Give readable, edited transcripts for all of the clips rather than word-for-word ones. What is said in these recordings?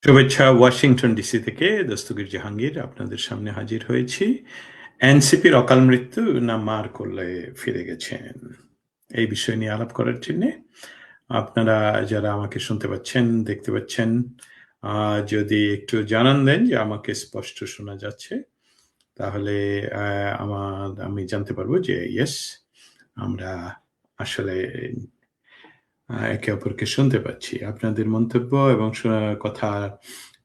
শুভেচ্ছা Washington DC থেকে দস্তগীর জাহাঙ্গীর আপনাদের সামনে হাজির হয়েছি। এনসিপির অকাল মৃত্যু না মার কোলে ফিরে গেছেন এই বিষয় নিয়ে আলাপ করার জন্য আপনারা যারা আমাকে শুনতে পাচ্ছেন দেখতে পাচ্ছেন যদি একটু জানান দেন যে আমাকে স্পষ্ট শোনা যাচ্ছে তাহলে আমি জানতে পারবো যে ইয়েস আমরা আসলে একে অপরকে শুনতে পাচ্ছি। আপনাদের মন্তব্য এবং কথা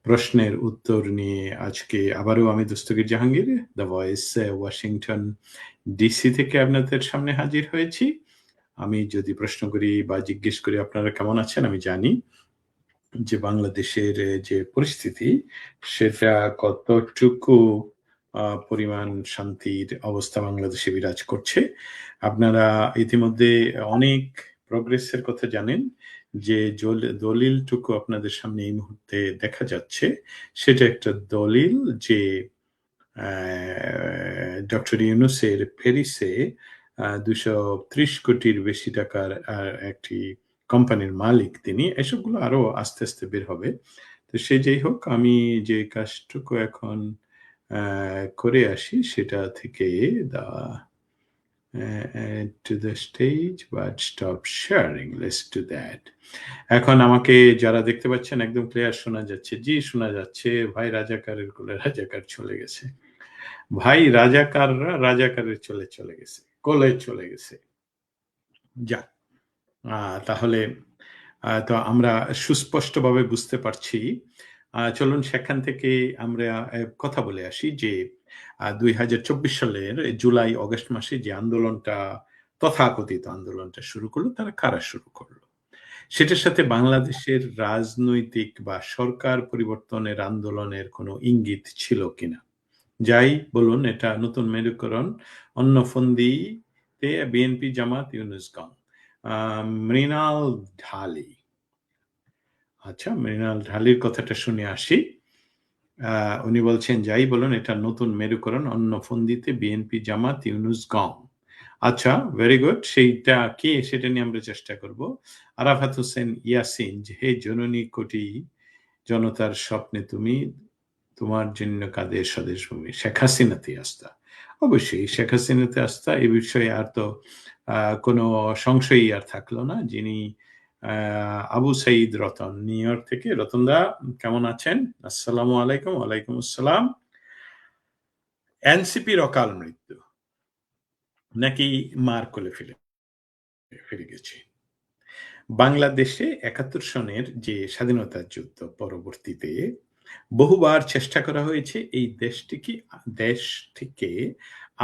প্রশ্নের উত্তর নিয়ে আজকে আবারও আমি Dastagir Jahangir the voice Washington DC থেকে আপনাদের সামনে হাজির হয়েছি। আমি যদি প্রশ্ন করি বা জিজ্ঞেস করি আপনারা কেমন আছেন, আমি জানি যে বাংলাদেশের যে পরিস্থিতি সেটা কতটুকু পরিমাণ শান্তির অবস্থা বাংলাদেশে বিরাজ করছে। আপনারা ইতিমধ্যে অনেক প্রোগ্রেসের কথা জানেন। যে দলিলটুকু আপনাদের সামনে এই মুহূর্তে দেখা যাচ্ছে সেটা একটা দলিল যে ডক্টর ইউনূসের প্যারিসে ২৩০ কোটির বেশি টাকার একটি কোম্পানির মালিক তিনি। এসবগুলো আরো আস্তে, আস্তে বের হবে। তো সে যাই হোক, আমি যে কাজটুকু এখন করে আসি সেটা থেকে দা to the stage but stop sharing. Let's do that. এখন আমাকে যারা দেখতে পাচ্ছেন একদম ক্লিয়ার শোনা যাচ্ছে। জি, শোনা যাচ্ছে। ভাই রাজাকারের কোলে রাজাকার চলে গেছে। ভাই রাজাকাররা রাজাকারের চলে গেছে। কোলে চলে গেছে। যাক। তাহলে তো আমরা সুস্পষ্টভাবে বুঝতে পারছি। চলুন সেখান থেকে আমরা কথা বলে আসি যে ২০২৪ সালের জুলাই অগাস্ট মাসে যে আন্দোলনটা তথাকথিত আন্দোলনটা শুরু করলো তারা কারা শুরু করলো? সেটার সাথে বাংলাদেশের রাজনৈতিক বা সরকার পরিবর্তনের আন্দোলনের কোনো ইঙ্গিত ছিল কিনা? যাই বলুন এটা নতুন মেরুকরণ অন্য ফন্দিতে বিএনপি জামাত ইউনূসগণ। মৃণাল ঢালী। আচ্ছা, মৃণাল ঢালীর কথাটা শুনে আসি। উনি বলছেন, যাই বলুন এটা নতুন মেরুকরণ অন্য ফন্দিতে বিএনপি জামাত ইউনূসগণ। আচ্ছা, ভেরি গুড। সেইটা কি সেটা নিয়ে আমরা চেষ্টা করব। আরাফাত হোসেন ইয়াসিন যে হে জননী কোটি জনতার স্বপ্নে তুমি তোমার জন্য কাঁদে স্বদেশ ভূমি। শেখ হাসিনাতে আস্থা। অবশ্যই শেখ হাসিনাতে আস্থা এ বিষয়ে আর তো কোনো সংশয়ই আর থাকলো না। যিনি আবু সাঈদ রতন নিউ ইয়র্ক থেকে। রতনদা কেমন আছেন? আসসালামু আলাইকুম। ওয়ালাইকুম আসসালাম। এনসিপির অকাল মৃত্যু নাকি মার কোলে ফিরে গেছে? বাংলাদেশে ৭১ সনের যে স্বাধীনতার যুদ্ধ পরবর্তীতে বহুবার চেষ্টা করা হয়েছে এই দেশটিকে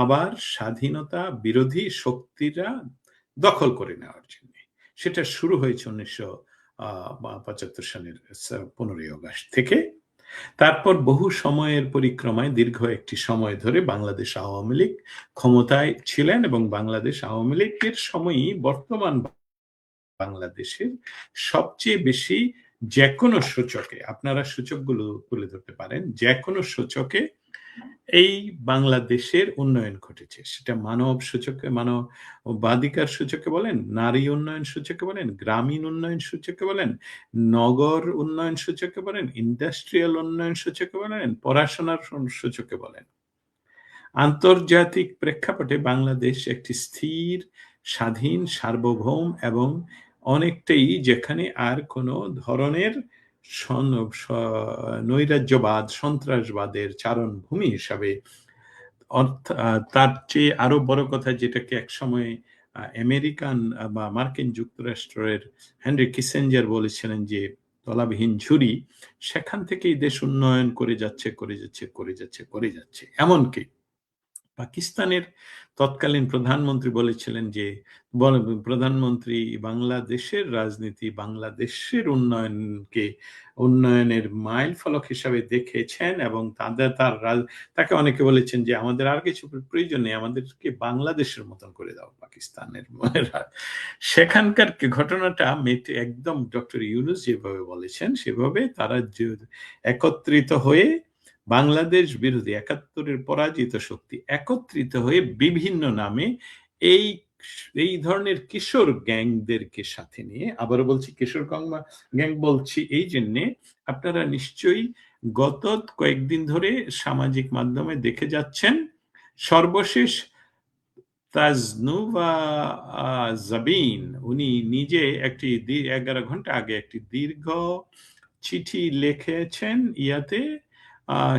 আবার স্বাধীনতা বিরোধী শক্তিরা দখল করে নেওয়ার জন্য। সেটা শুরু হয়েছে ১৯৭৫ সালের ১৫ই আগস্ট থেকে। তারপর বহু সময়ের পরিক্রমায় দীর্ঘ একটি সময় ধরে বাংলাদেশ আওয়ামী লীগ ক্ষমতায় ছিলেন এবং বাংলাদেশ আওয়ামী লীগের সময়ই বর্তমান বাংলাদেশের সবচেয়ে বেশি যেকোনো সূচকে আপনারা সূচকগুলো তুলে ধরতে পারেন। যেকোনো সূচকে এই বাংলাদেশের উন্নয়ন ঘটেছে। সেটা মানব সূচকে, মানবাধিকার সূচকে বলেন, নারী উন্নয়ন সূচকে বলেন, গ্রামীণ উন্নয়ন সূচকে বলেন, নগর উন্নয়ন সূচকে বলেন, ইন্ডাস্ট্রিয়াল উন্নয়ন সূচকে বলেন, পড়াশোনার সূচকে বলেন। আন্তর্জাতিক প্রেক্ষাপটে বাংলাদেশ একটি স্থির, স্বাধীন, সার্বভৌম এবং অনেকটাই যেখানে আর কোনো ধরনের নৈরাজ্যবাদ, সন্ত্রাসবাদের চারণভূমি হিসাবে তার চেয়ে আরো বড় কথা যেটাকে একসময় আমেরিকান বা মার্কিন যুক্তরাষ্ট্রের হেনরি কিসেঞ্জার বলেছিলেন যে তলাবিহীন ঝুড়ি, সেখান থেকেই দেশ উন্নয়ন করে যাচ্ছে। এমনকি পাকিস্তানের তৎকালীন প্রধানমন্ত্রী বলেছিলেন যে প্রধানমন্ত্রী বাংলাদেশের রাজনীতি বাংলাদেশের উন্নয়নের মাইল ফলক হিসাবে দেখেছেন এবং তাকে অনেকে বলেছেন যে আমাদের আর কিছু প্রয়োজন নেই, আমাদেরকে বাংলাদেশের মতন করে দাও পাকিস্তানের। সেখানকার ঘটনাটা একদম ডক্টর ইউনূস যেভাবে বলেছেন সেভাবে তারা একত্রিত হয়ে বাংলাদেশ বিরোধী ৭১-এর পরাজিত শক্তি একত্রিত হয়ে বিভিন্ন নামে এই এই ধরনের কিশোর গ্যাংদেরকে সাথে নিয়ে, আবারও বলছি কিশোর গ্যাং বলছি এই জন্যে, আপনারা নিশ্চয়ই গত কয়েকদিন ধরে সামাজিক মাধ্যমে দেখে যাচ্ছেন, সর্বশেষ তাজনুভা জাবিন উনি নিজে একটি 11 ঘন্টা আগে একটি দীর্ঘ চিঠি লিখেছেন ইয়াতে,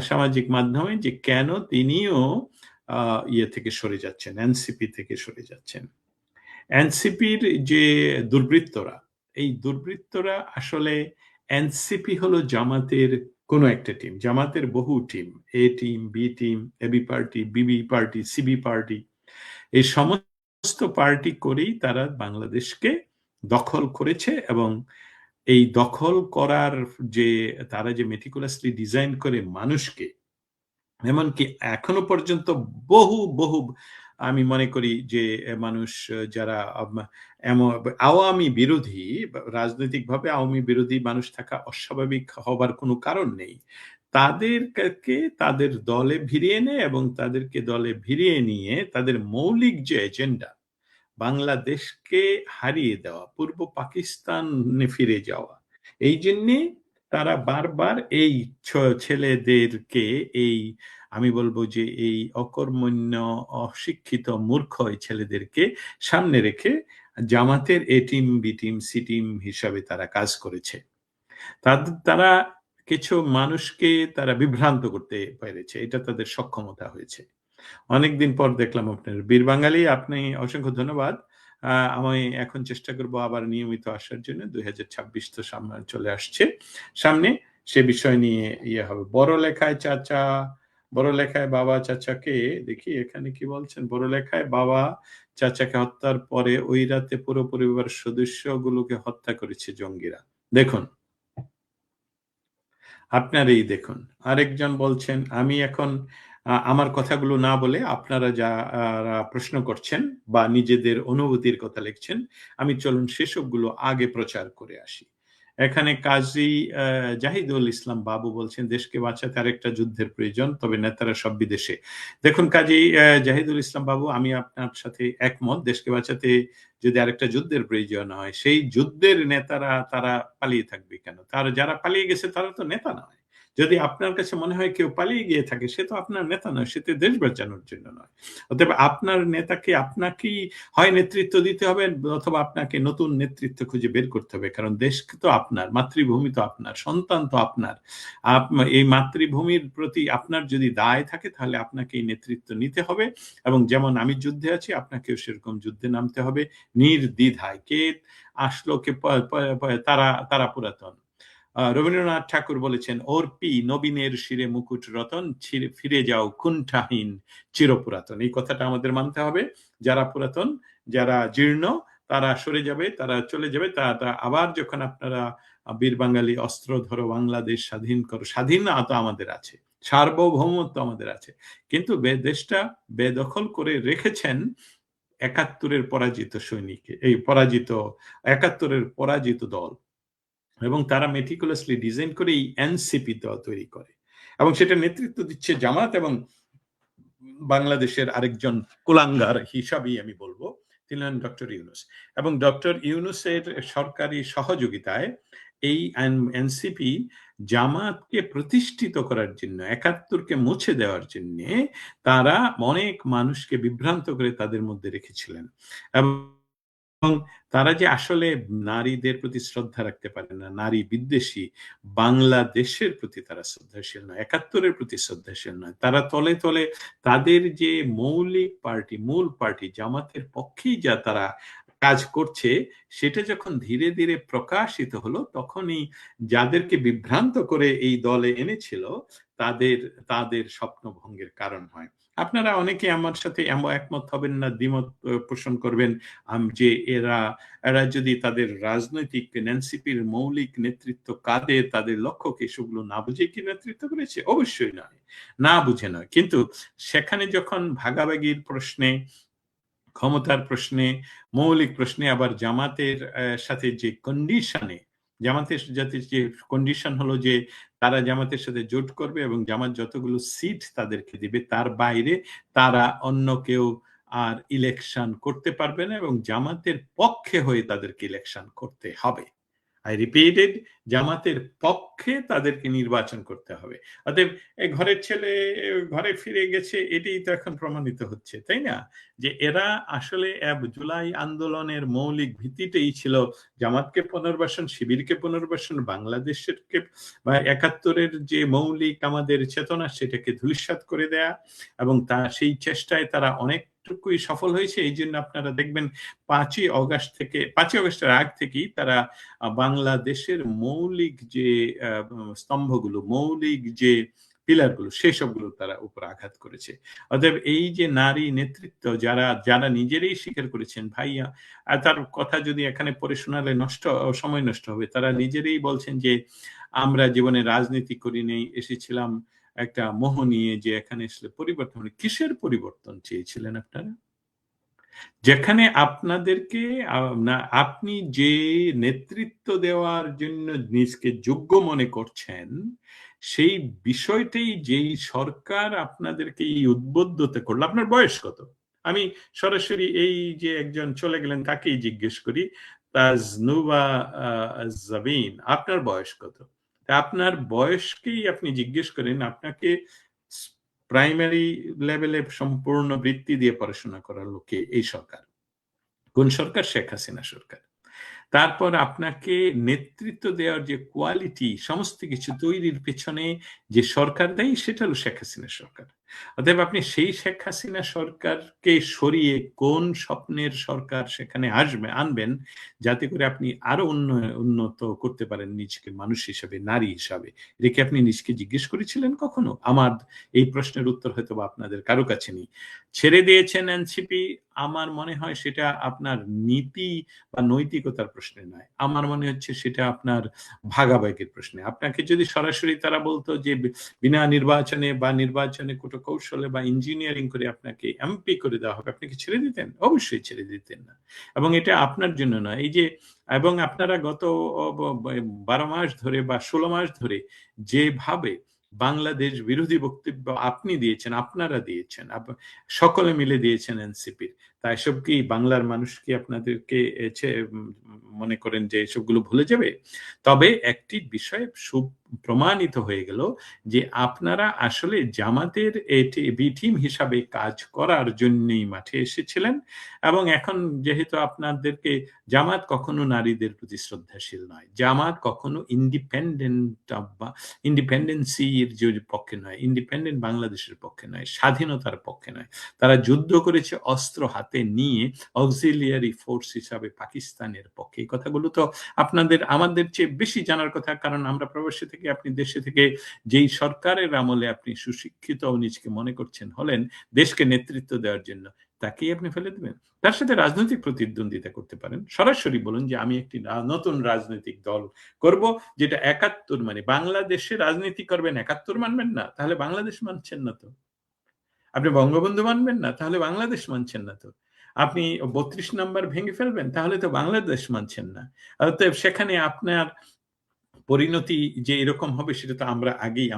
সামাজিক মাধ্যমে, যে কেন তিনিও ইয়ে থেকে সরে যাচ্ছেন, এনসিপি থেকে সরে যাচ্ছেন। এনসিপির যে দুর্বৃত্তরা, এই দুর্বৃত্তরা আসলে, এনসিপি হলো জামাতের কোন একটা টিম, জামাতের বহু team, A team, B team, AB party, BB party, CB party, এই সমস্ত পার্টি করেই তারা বাংলাদেশকে দখল করেছে। এবং এই দখল করার যে তারা যে মেটিকুলাসলি ডিজাইন করে মানুষকে, এমনকি এখনো পর্যন্ত বহু বহু, আমি মনে করি যে মানুষ যারা আওয়ামী বিরোধী, রাজনৈতিকভাবে আওয়ামী বিরোধী মানুষ থাকা অস্বাভাবিক হবার কোনো কারণ নেই, তাদেরকে তাদের দলে ভিড়িয়ে নেয় এবং তাদেরকে দলে ভিড়িয়ে নিয়ে তাদের মৌলিক যে এজেন্ডা, বাংলাদেশকে হারিয়ে দেওয়া, পূর্ব পাকিস্তানে ফিরে যাওয়া, এই জন্যে তারা বারবার এই ছেলেদেরকে, এই আমি বলবো যে এই অকর্মণ্য, অশিক্ষিত, মূর্খ এই ছেলেদেরকে সামনে রেখে জামাতের A team, B team, C team হিসাবে তারা কাজ করেছে। তারা কিছু মানুষকে তারা বিভ্রান্ত করতে পেরেছে, এটা তাদের সক্ষমতা হয়েছে। অনেকদিন পর দেখলাম আপনার বীর বাঙালি, আপনি অসংখ্য ধন্যবাদ। আমি এখন চেষ্টা করব আবার নিয়মিত আসার জন্য। 2026 তো সামনে চলে আসছে, সামনে সে বিষয় নিয়ে ইয়ে হবে। বড় লেখায় চাচা, বড় লেখায় বাবা চাচাকে, দেখি এখানে কি বলছেন, বড় লেখায় বাবা চাচাকে হত্যার পরে ওই রাতে পুরো পরিবারের সদস্যগুলোকে হত্যা করেছে জঙ্গিরা। দেখুন, আপনারই দেখুন। আরেকজন বলছেন, আমি এখন আমার কথাগুলো না বলে আপনারা যারা প্রশ্ন করছেন বা নিজেদের অনুভূতির কথা লিখছেন, আমি চলুন সেসবগুলো আগে প্রচার করে আসি। এখানে কাজী জাহিদুল ইসলাম বাবু বলছেন, দেশকে বাঁচাতে আরেকটা যুদ্ধের প্রয়োজন, তবে নেতারা সব বিদেশে। দেখুন কাজী জাহিদুল ইসলাম বাবু, আমি আপনার সাথে একমত। দেশকে বাঁচাতে যদি আরেকটা যুদ্ধের প্রয়োজন হয়, সেই যুদ্ধের নেতারা তারা পালিয়ে থাকবে কেন? তারা যারা পালিয়ে গেছে তারা তো নেতা নয়। যদি আপনার কাছে মনে হয় কেউ পালিয়ে গিয়ে থাকে, সে তো আপনার নেতা নয়, সে তো দেশ বাঁচানোর জন্য নয়। অতএব আপনার নেতাকে আপনাকেই হয় নেতৃত্ব দিতে হবে, অথবা আপনাকে নতুন নেতৃত্ব খুঁজে বের করতে হবে। কারণ দেশ তো আপনার, মাতৃভূমি তো আপনার, সন্তান তো আপনার। এই মাতৃভূমির প্রতি আপনার যদি দায় থাকে, তাহলে আপনাকে এই নেতৃত্ব নিতে হবে। এবং যেমন আমি যুদ্ধে আছি, আপনাকেও সেরকম যুদ্ধে নামতে হবে নির্দ্বিধায়। কে আসলো, কে তারা তারা পুরাতন। রবীন্দ্রনাথ ঠাকুর বলেছেন, অর্পি নবীনের শিরে মুকুট রতন, ফিরে যাও কুণ্ঠাহীন চিরপুরাতন। এই কথাটা আমাদের মানতে হবে। যারা পুরাতন, যারা জীর্ণ, তারা সরে যাবে, তারা চলে যাবে। তা আবার যখন আপনারা বীর বাঙালি অস্ত্র ধরো, বাংলাদেশ স্বাধীন করো, স্বাধীনতা আমাদের আছে, সার্বভৌমত্ব আমাদের আছে, কিন্তু দেশটা বেদখল করে রেখেছেন ৭১-এর পরাজিত সৈনিক, এই পরাজিত ৭১-এর পরাজিত দল। এবং তারা মেটিকুলাসলি ডিজাইন করে এই এনসিপি তৈরি করে, এবং সেটা নেতৃত্ব দিচ্ছে জামাত। এবং বাংলাদেশের আরেকজন কুলাঙ্গার হিসাবেই আমি বলবো, তিনি হলেন ডক্টর ইউনূস। এবং ডক্টর ইউনূসের সরকারি সহযোগিতায় এই এনসিপি জামাতকে প্রতিষ্ঠিত করার জন্য, ৭১-কে মুছে দেওয়ার জন্য তারা অনেক মানুষকে বিভ্রান্ত করে তাদের মধ্যে রেখেছিলেন। এবং তারা যে আসলে নারীদের প্রতি শ্রদ্ধা রাখতে পারে না, নারী বিদ্বেষী, বাংলাদেশের প্রতি তারা শ্রদ্ধাশীল নয়, ৭১-এর প্রতি শ্রদ্ধাশীল নয়। তারা তলে তলে তাদের যে মৌলিক পার্টি, মূল পার্টি জামাতের পক্ষেই যা তারা কাজ করছে, সেটা যখন ধীরে ধীরে প্রকাশিত হলো, তখনই যাদেরকে বিভ্রান্ত করে এই দলে এনেছিল, তাদের তাদের স্বপ্নভঙ্গের কারণ হয়। আপনারা অনেকে আমার সাথে একমত হবেন না, দ্বিমত পোষণ করবেন, যে এরা এরা যদি তাদের রাজনৈতিক এনসিপির মৌলিক নেতৃত্ব কাদের, তাদের লক্ষ্যকে, সেগুলো না বুঝে কি নেতৃত্ব করেছে? অবশ্যই নয়, না বুঝে নয়। কিন্তু সেখানে যখন ভাগাভাগির প্রশ্নে, ক্ষমতার প্রশ্নে, মৌলিক প্রশ্নে, আবার জামাতের সাথে যে কন্ডিশনে, জামাতের যাতে যে কন্ডিশন হলো যে তারা জামাতের সাথে জোট করবে এবং জামাত যতগুলো সিট তাদেরকে দিবে, তার বাইরে তারা অন্য কেউ আর ইলেকশন করতে পারবে না এবং জামাতের পক্ষে হয়ে তাদেরকে ইলেকশন করতে হবে। আই রিপিটেড, জামাতের পক্ষে তাদেরকে নির্বাচন করতে হবে। অতএব এই ঘরের ছেলে ঘরে ফিরে গেছে, এটাই তো এখন প্রমাণিত হচ্ছে, তাই না? যে এরা আসলে জুলাই আন্দোলনের মৌলিক ভিত্তিটাই ছিল জামাতকে পুনর্বাসন, শিবিরকে পুনর্বাসন, বাংলাদেশের বা ৭১-এর যে মৌলিক আমাদের চেতনা সেটাকে ধূলিসাৎ করে দেয়া, এবং সেই চেষ্টায় তারা অনেকটুকুই সফল হয়েছে। এই জন্য আপনারা দেখবেন ৫ই আগস্টের আগ থেকেই তারা বাংলাদেশের মৌলিক যে স্তম্ভগুলো, মৌলিক যে পিলারগুলো, সেসবগুলো তারা উপর আঘাত করেছে। অতএব এই যে নারী নেতৃত্ব, যারা নিজেরাই স্বীকার করেছেন, ভাইয়া তার কথা যদি এখানে পড়ে শোনালে সময় নষ্ট হবে, তারা নিজেরাই বলছেন যে আমরা জীবনে রাজনীতি করি নেই, এসেছিলাম একটা মোহ নিয়ে, যে এখানে আসলে পরিবর্তন। কিসের পরিবর্তন চেয়েছিলেন আপনারা? যেখানে আপনাদেরকে আপনি যে নেতৃত্ব দেওয়ার জন্য নিজকে যোগ্য মনে করছেন, সেই বিষয়টাই যেই সরকার আপনাদেরকে এই উদ্বুদ্ধতা করলো। আপনার বয়স কত? আমি সরাসরি এই যে একজন চলে গেলেন তাকেই জিজ্ঞেস করি, তাজনুবা জাবিন, আপনার বয়স কত? আপনার বয়সকেই আপনি জিজ্ঞেস করেন, আপনাকে প্রাইমারি লেভেলে সম্পূর্ণ বৃত্তি দিয়ে পড়াশোনা করালো কে? এই সরকার। কোন সরকার? শেখ হাসিনা সরকার। তারপর আপনাকে নেতৃত্ব দেওয়ার যে কোয়ালিটি, সমস্ত কিছু তৈরির পেছনে যে সরকার দেয়, সেটা হলো শেখ হাসিনা সরকার। অতএব আপনি সেই শেখ হাসিনা সরকারকে সরিয়ে কোন স্বপ্নের সরকার সেখানে আনবেন, যাতে করে আপনি আরো উন্নত করতে পারেন নিজকে, মানুষ হিসাবে, নারী হিসাবে। এটা কি আপনি নিজকে জিজ্ঞেস করেছিলেন কখনো? আমার এই প্রশ্নের উত্তর হয়তো বা আপনাদের কারো কাছে নেই। ছেড়ে দিয়েছেন এনসিপি, আমার মনে হয় সেটা আপনার নীতি বা নৈতিকতার প্রশ্নে নয়। আমার মনে হচ্ছে সেটা আপনার ভাগাভাগির প্রশ্নে। আপনাকে যদি সরাসরি তারা বলতো যে বিনা নির্বাচনে বা নির্বাচনে কৌশলে বা ইঞ্জিনিয়ারিং করে আপনাকে এমপি করে দেওয়া হবে, আপনি কি ছেড়ে দিতেন? অবশ্যই ছেড়ে দিতেন না। এবং এটা আপনার জন্য নয়। এই যে, এবং আপনারা গত ১২ মাস ধরে বা ১৬ মাস ধরে যেভাবে বাংলাদেশ বিরোধী বক্তব্য আপনি দিয়েছেন, আপনারা দিয়েছেন, সকলে মিলে দিয়েছেন এনসিপির। তা এসব কি বাংলার মানুষ কি আপনাদেরকে মনে করেন যে এসবগুলো ভুলে যাবে? তবে একটি বিষয় প্রমাণিত হয়ে গেল যে আপনারা আসলে জামাতের বি টিম হিসাবে কাজ করার জন্যই মাঠে এসেছিলেন, এবং এখন যেহেতু আপনাদেরকে, জামাত কখনো নারীদের প্রতি শ্রদ্ধাশীল নয়, জামাত কখনো ইন্ডিপেন্ডেন্সির যে পক্ষে নয়, ইন্ডিপেন্ডেন্ট বাংলাদেশের পক্ষে নয়, স্বাধীনতার পক্ষে নয়। তারা যুদ্ধ করেছে অস্ত্র হাতে নিয়ে, অক্সিলিয়ারি ফোর্স হিসাবে পাকিস্তানের পক্ষে। এই কথাগুলো তো আমাদের চেয়ে বেশি জানার কথা, কারণ আমরা প্রবাসী থেকে, আপনি দেশে থেকে যেই সরকারের আমলে আপনি সুশিক্ষিত নিজকে মনে করছেন হলেন দেশকে নেতৃত্ব দেওয়ার জন্য, তাকেই আপনি ফেলে দেবেন? তার সাথে রাজনৈতিক প্রতিদ্বন্দ্বিতা করতে পারেন। সরাসরি বলুন যে আমি একটি নতুন রাজনৈতিক দল করব, যেটা ৭১ মানে বাংলাদেশে রাজনীতি করবেন, ৭১ মানবেন না? তাহলে বাংলাদেশ মানছেন না তো। আপনি বঙ্গবন্ধু মানবেন না? তাহলে বাংলাদেশ মানছেন না তো। আপনি ৩২ নাম্বার ভেঙে ফেলবেন, তাহলে তো বাংলাদেশ মানছেন না। অতএব সেখানে আপনার পরিণতি যে এরকম হবে সেটা তো আমরা আগেই,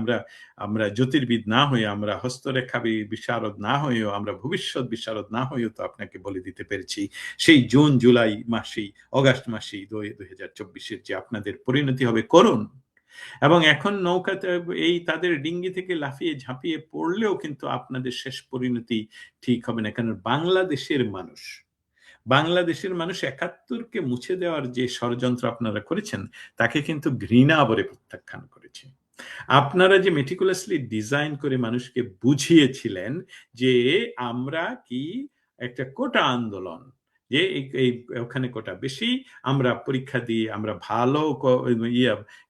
আমরা জ্যোতির্বিদ না হয়ে, আমরা হস্তরেখা বিশারদ না হয়েও, আমরা ভবিষ্যৎ বিশারদ না হয়েও তো আপনাকে বলে দিতে পেরেছি সেই জুন জুলাই মাসেই, অগাস্ট মাসেই ২০২৪ যে আপনাদের পরিণতি হবে করুন। এবং এখন নৌকাতে এই তাদের ডিঙ্গি থেকে লাফিয়ে ঝাঁপিয়ে পড়লেও কিন্তু আপনাদের শেষ পরিণতি ঠিক হবে না। কারণ বাংলাদেশের মানুষ ৭১-কে মুছে দেওয়ার যে ষড়যন্ত্র আপনারা করেছেন, তাকে কিন্তু ঘৃণা ভরে প্রত্যাখ্যান করেছে। আপনারা যে meticulously ডিজাইন করে মানুষকে বুঝিয়েছিলেন যে আমরা কি একটা কোটা আন্দোলন, যে ওখানে কোটা বেশি, আমরা পরীক্ষা দিয়ে আমরা ভালো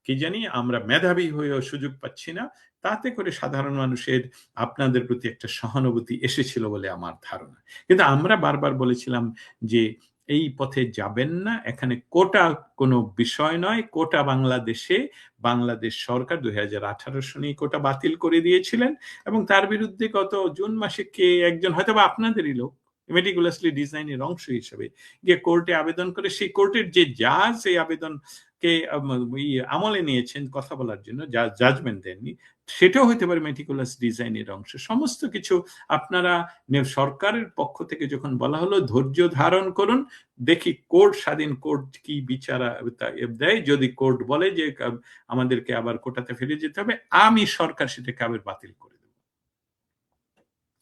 কি জানি, আমরা মেধাবী হয়েও সুযোগ পাচ্ছি না, তাতে করে সাধারণ মানুষের আপনাদের প্রতি একটা সহানুভূতি এসেছিল বলে আমার ধারণা। কিন্তু আমরা বারবার বলেছিলাম যে এই পথে যাবেন না, এখানে কোটা কোনো বিষয় নয়। কোটা বাংলাদেশ সরকার ২০১৮ সনেই কোটা বাতিল করে দিয়েছিলেন, এবং তার বিরুদ্ধে গত জুন মাসে কে একজন, হয়তোবা আপনাদেরই লোক, মেটিকুলাসলি ডিজাইনের অংশ হিসেবে গিয়ে কোর্টে আবেদন করে, সেই কোর্টের যে জাজ এই আবেদনকে আমলে নিয়েছেন কথা বলার জন্য, জাজমেন্ট দেননি, সেটাও হতে পারে মেটিকুলাস ডিজাইনের অংশ। সমস্ত কিছু আপনারা সরকারের পক্ষ থেকে যখন বলা হলো ধৈর্য ধারণ করুন, দেখি কোর্ট, স্বাধীন কোর্ট কি বিচার দেয়। যদি কোর্ট বলে যে আমাদেরকে আবার কোটাতে ফিরে যেতে হবে, আমি সরকার সেটাকে আবার বাতিল করে দেব।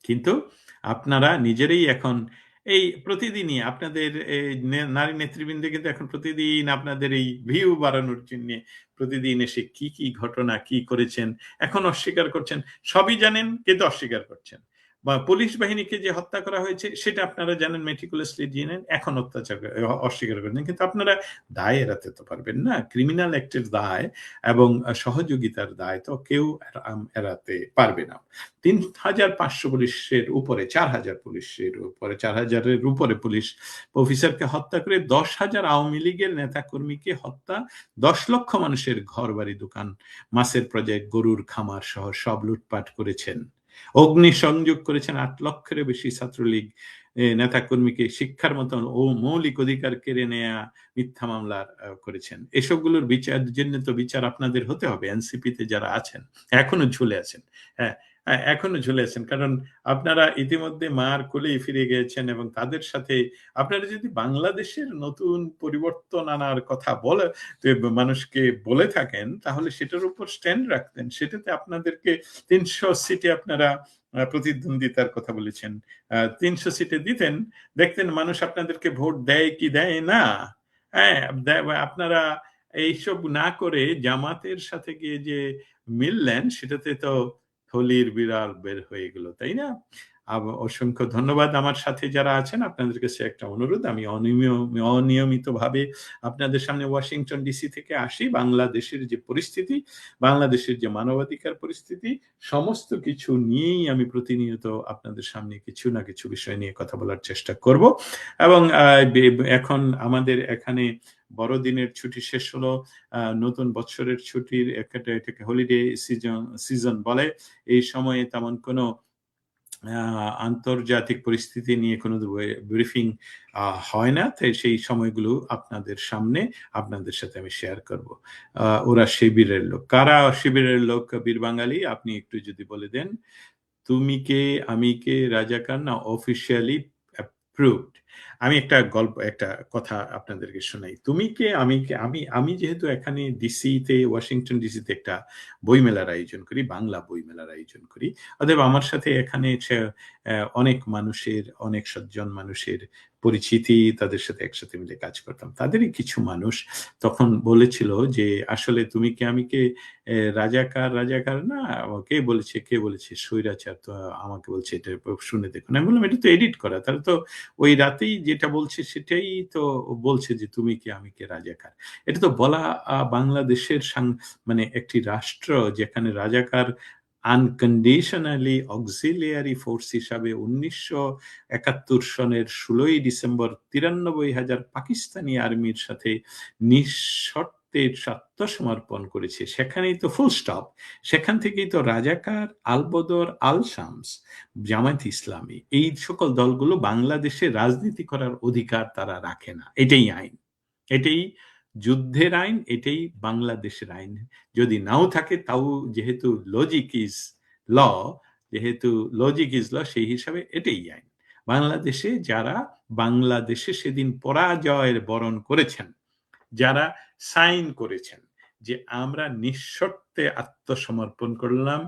কিন্তু আপনারা নিজেরাই এখন এই প্রতিদিনই আপনাদের নারী নেতৃবৃন্দ কিন্তু এখন প্রতিদিন আপনাদের এই ভিউ বাড়ানোর জন্য প্রতিদিন এসে কি কি ঘটনা কি করেছেন এখন অস্বীকার করছেন। সবই জানেন কিন্তু অস্বীকার করছেন। বা পুলিশ বাহিনীকে যে হত্যা করা হয়েছে সেটা আপনারা জানেন, মেটিকুলাসলি জানেন, এখন অত্যাচার অস্বীকার করছেন। কিন্তু আপনারা দায় এড়াতে তো পারবেন না। ক্রিমিনাল অ্যাক্টের দায় এবং সহযোগিতার দায় তো কেউ এড়াতে পারবে না। ৩,৫০০ পুলিশের উপরে ৪,০০০ পুলিশের উপরে ৪,০০০-এর উপরে পুলিশ অফিসারকে হত্যা করে ১০,০০০ আওয়ামী লীগের নেতাকর্মীকে হত্যা, ১০ লক্ষ মানুষের ঘরবাড়ি, দোকান, মাছের প্রজেক্ট, গরুর খামার সহ সব লুটপাট করেছেন। অগ্নিসংযোগ করেছেন ৮ লক্ষের বেশি ছাত্রলীগ নেতাকর্মীকে শিক্ষার মতন ও মৌলিক অধিকার কেড়ে নেয়া মিথ্যা মামলা করেছেন। এসবগুলোর বিচারের জন্য তো বিচার আপনাদের হতে হবে। এনসিপিতে যারা আছেন এখনো ঝুলে আছেন। হ্যাঁ, এখনো ঝুলে আছেন। কারণ আপনারা ইতিমধ্যে মার কোলেই ফিরে গিয়েছেন এবং তাদের সাথে আপনারা যদি বাংলাদেশের নতুন পরিবর্তন আনার কথা বলে মানুষকে বলে থাকেন, তাহলে সেটার উপর স্ট্যান্ড রাখতেন। সেটাতে আপনাদেরকে ৩০০ সিটে আপনারা প্রতিদ্বন্দ্বিতার কথা বলেছেন। ৩০০ সিটে দিতেন, দেখতেন মানুষ আপনাদেরকে ভোট দেয় কি দেয় না। হ্যাঁ, আপনারা এইসব না করে জামাতের সাথে গিয়ে যে মিললেন, সেটাতে তো থলির বিড়াল বের হয়ে গেল, তাই না? অসংখ্য ধন্যবাদ। আমার সাথে যারা আছেন আপনাদের কাছে একটা অনুরোধ, আমি অনিয়মিতভাবে আপনাদের সামনে ওয়াশিংটন ডিসি থেকে আসি। বাংলাদেশের যে পরিস্থিতি, বাংলাদেশের যে মানবাধিকার পরিস্থিতি, সমস্ত কিছু নিয়েই আমি প্রতিনিয়ত আপনাদের সামনে কিছু না কিছু বিষয় নিয়ে কথা বলার চেষ্টা করব। এবং এখন আমাদের এখানে বড়দিনের ছুটি শেষ হলো, নতুন বৎসরের ছুটির এটাকে হলিডে সিজন বলে। এই সময়ে তেমন কোনো আন্তর্জাতিক পরিস্থিতি নিয়ে কোনো ব্রিফিং হয় না, তাই সেই সময়গুলো আপনাদের সামনে আপনাদের সাথে আমি শেয়ার করব। ওরা শিবিরের লোক, কারা শিবিরের লোক বীর বাঙালি, আপনি একটু যদি বলে দেন। তুমি কে, আমি কে, রাজাকার না অফিসিয়ালি অ্যাপ্রুভড। আমি একটা কথা আপনাদেরকে শোনাই। তুমি কে, আমি কে, আমি যেহেতু এখানে ডিসিতে, ওয়াশিংটন ডিসিতে একটা বইমেলার আয়োজন করি, বাংলা বইমেলার আয়োজন করি। অতএব আমার সাথে এখানে অনেক মানুষের, অনেক সজ্জন মানুষের পরিচিতি, তাদের সাথে একসাথে মিলে কাজ করতাম। তাদেরই কিছু মানুষ তখন বলেছিল যে আসলে তুমি কে, আমি কে, রাজাকার না, কে বলেছে স্বৈরাচার, তো আমাকে বলছে এটা শুনে দেখুন। আমি বললাম এটা তো এডিট করা, তাহলে তো ওই রাতেই যেটা বলছে সেটাই তো বলছে যে তুমি কে, আমি কে, রাজাকার। এটা তো বলা বাংলাদেশের মানে একটি রাষ্ট্র যেখানে রাজাকার আনকন্ডিশনালি অক্সিলিয়ারি ফোর্স হিসাবে ১৯৭১ সনের ১৬ই ডিসেম্বর ৯৩,০০০ পাকিস্তানি আর্মির সাথে নিঃশর্তে আত্মসমর্পণ করেছে, সেখানেই তো ফুল স্টপ। সেখান থেকেই তো রাজাকার, আলবদর, আল শামস, জামায়াত ইসলামী, এই সকল দলগুলো বাংলাদেশে রাজনীতি করার অধিকার তারা রাখে না। এটাই আইন, এটাই যুদ্ধের আইন, এটাই বাংলাদেশের আইন। যদি নাও থাকে তাও যেহেতু লজিক ইজ ল, সেই হিসাবে এটাই আইন। বাংলাদেশে যারা বাংলাদেশে সেদিন পরাজয়ের বরণ করেছেন, যারা সাইন করেছেন যে আমরা নিঃশর্তে আত্মসমর্পণ করলাম,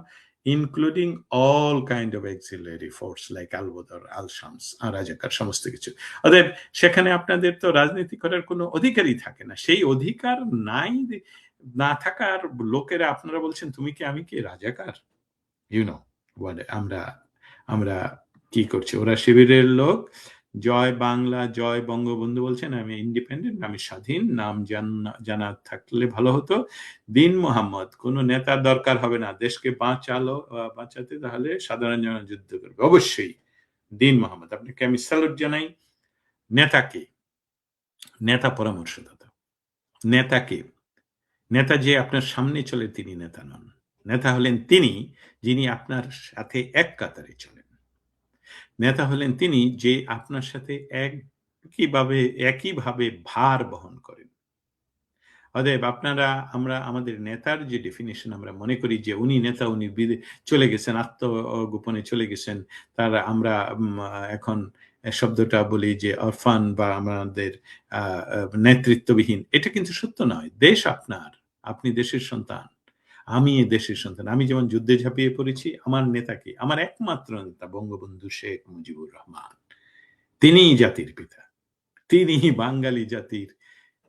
including all kind of auxiliary force like Al-Badr, Al Shams, Razakar, সমস্ত কিছু। অতএব সেখানে আপনাদের তো রাজনীতি করার কোনো অধিকারই থাকে না। সেই অধিকার না থাকার লোকেরা আপনারা বলছেন তুমি কি, আমি কি, রাজাকার। ইউ নো আমরা আমরা কি করছি, ওরা শিবিরের লোক। জয় বাংলা, জয় বঙ্গবন্ধু বলছেন, আমি ইন্ডিপেন্ডেন্ট, আমি স্বাধীন, নাম জানা থাকলে ভালো হতো। দীন মোহাম্মদ, কোন নেতার দরকার হবে না, দেশকে বাঁচাতে তাহলে সাধারণ জনগণ যুদ্ধ করবে, অবশ্যই দীন মোহাম্মদ। আপনাকে আমি স্যালুট জানাই। নেতাকে, নেতা পরামর্শদাতা, নেতাকে, নেতা যে আপনার সামনে চলে তিনি নেতা নন। নেতা হলেন তিনি যিনি আপনার সাথে এক কাতারে চলেন। নেতা হলেন তিনি যে আপনার সাথে একইভাবে ভার বহন করেন। অতএব আমরা আমাদের নেতার যে ডেফিনিশন আমরা মনে করি যে উনি নেতা, উনি চলে গেছেন, আত্মগোপনে চলে গেছেন। আমরা এখন শব্দটা বলি যে অরফান বা আমাদের আ আ নেতৃত্ববিহীন। এটা কিন্তু সত্য নয়। দেশ আপনার, আপনি দেশের সন্তান। আমি এ দেশের সন্তান। আমি যেমন যুদ্ধে ঝাঁপিয়ে পড়েছি, আমার নেতা কে? আমার একমাত্র নেতা বঙ্গবন্ধু শেখ মুজিবুর রহমান। তিনিই জাতির পিতা। তিনিই বাঙালি জাতির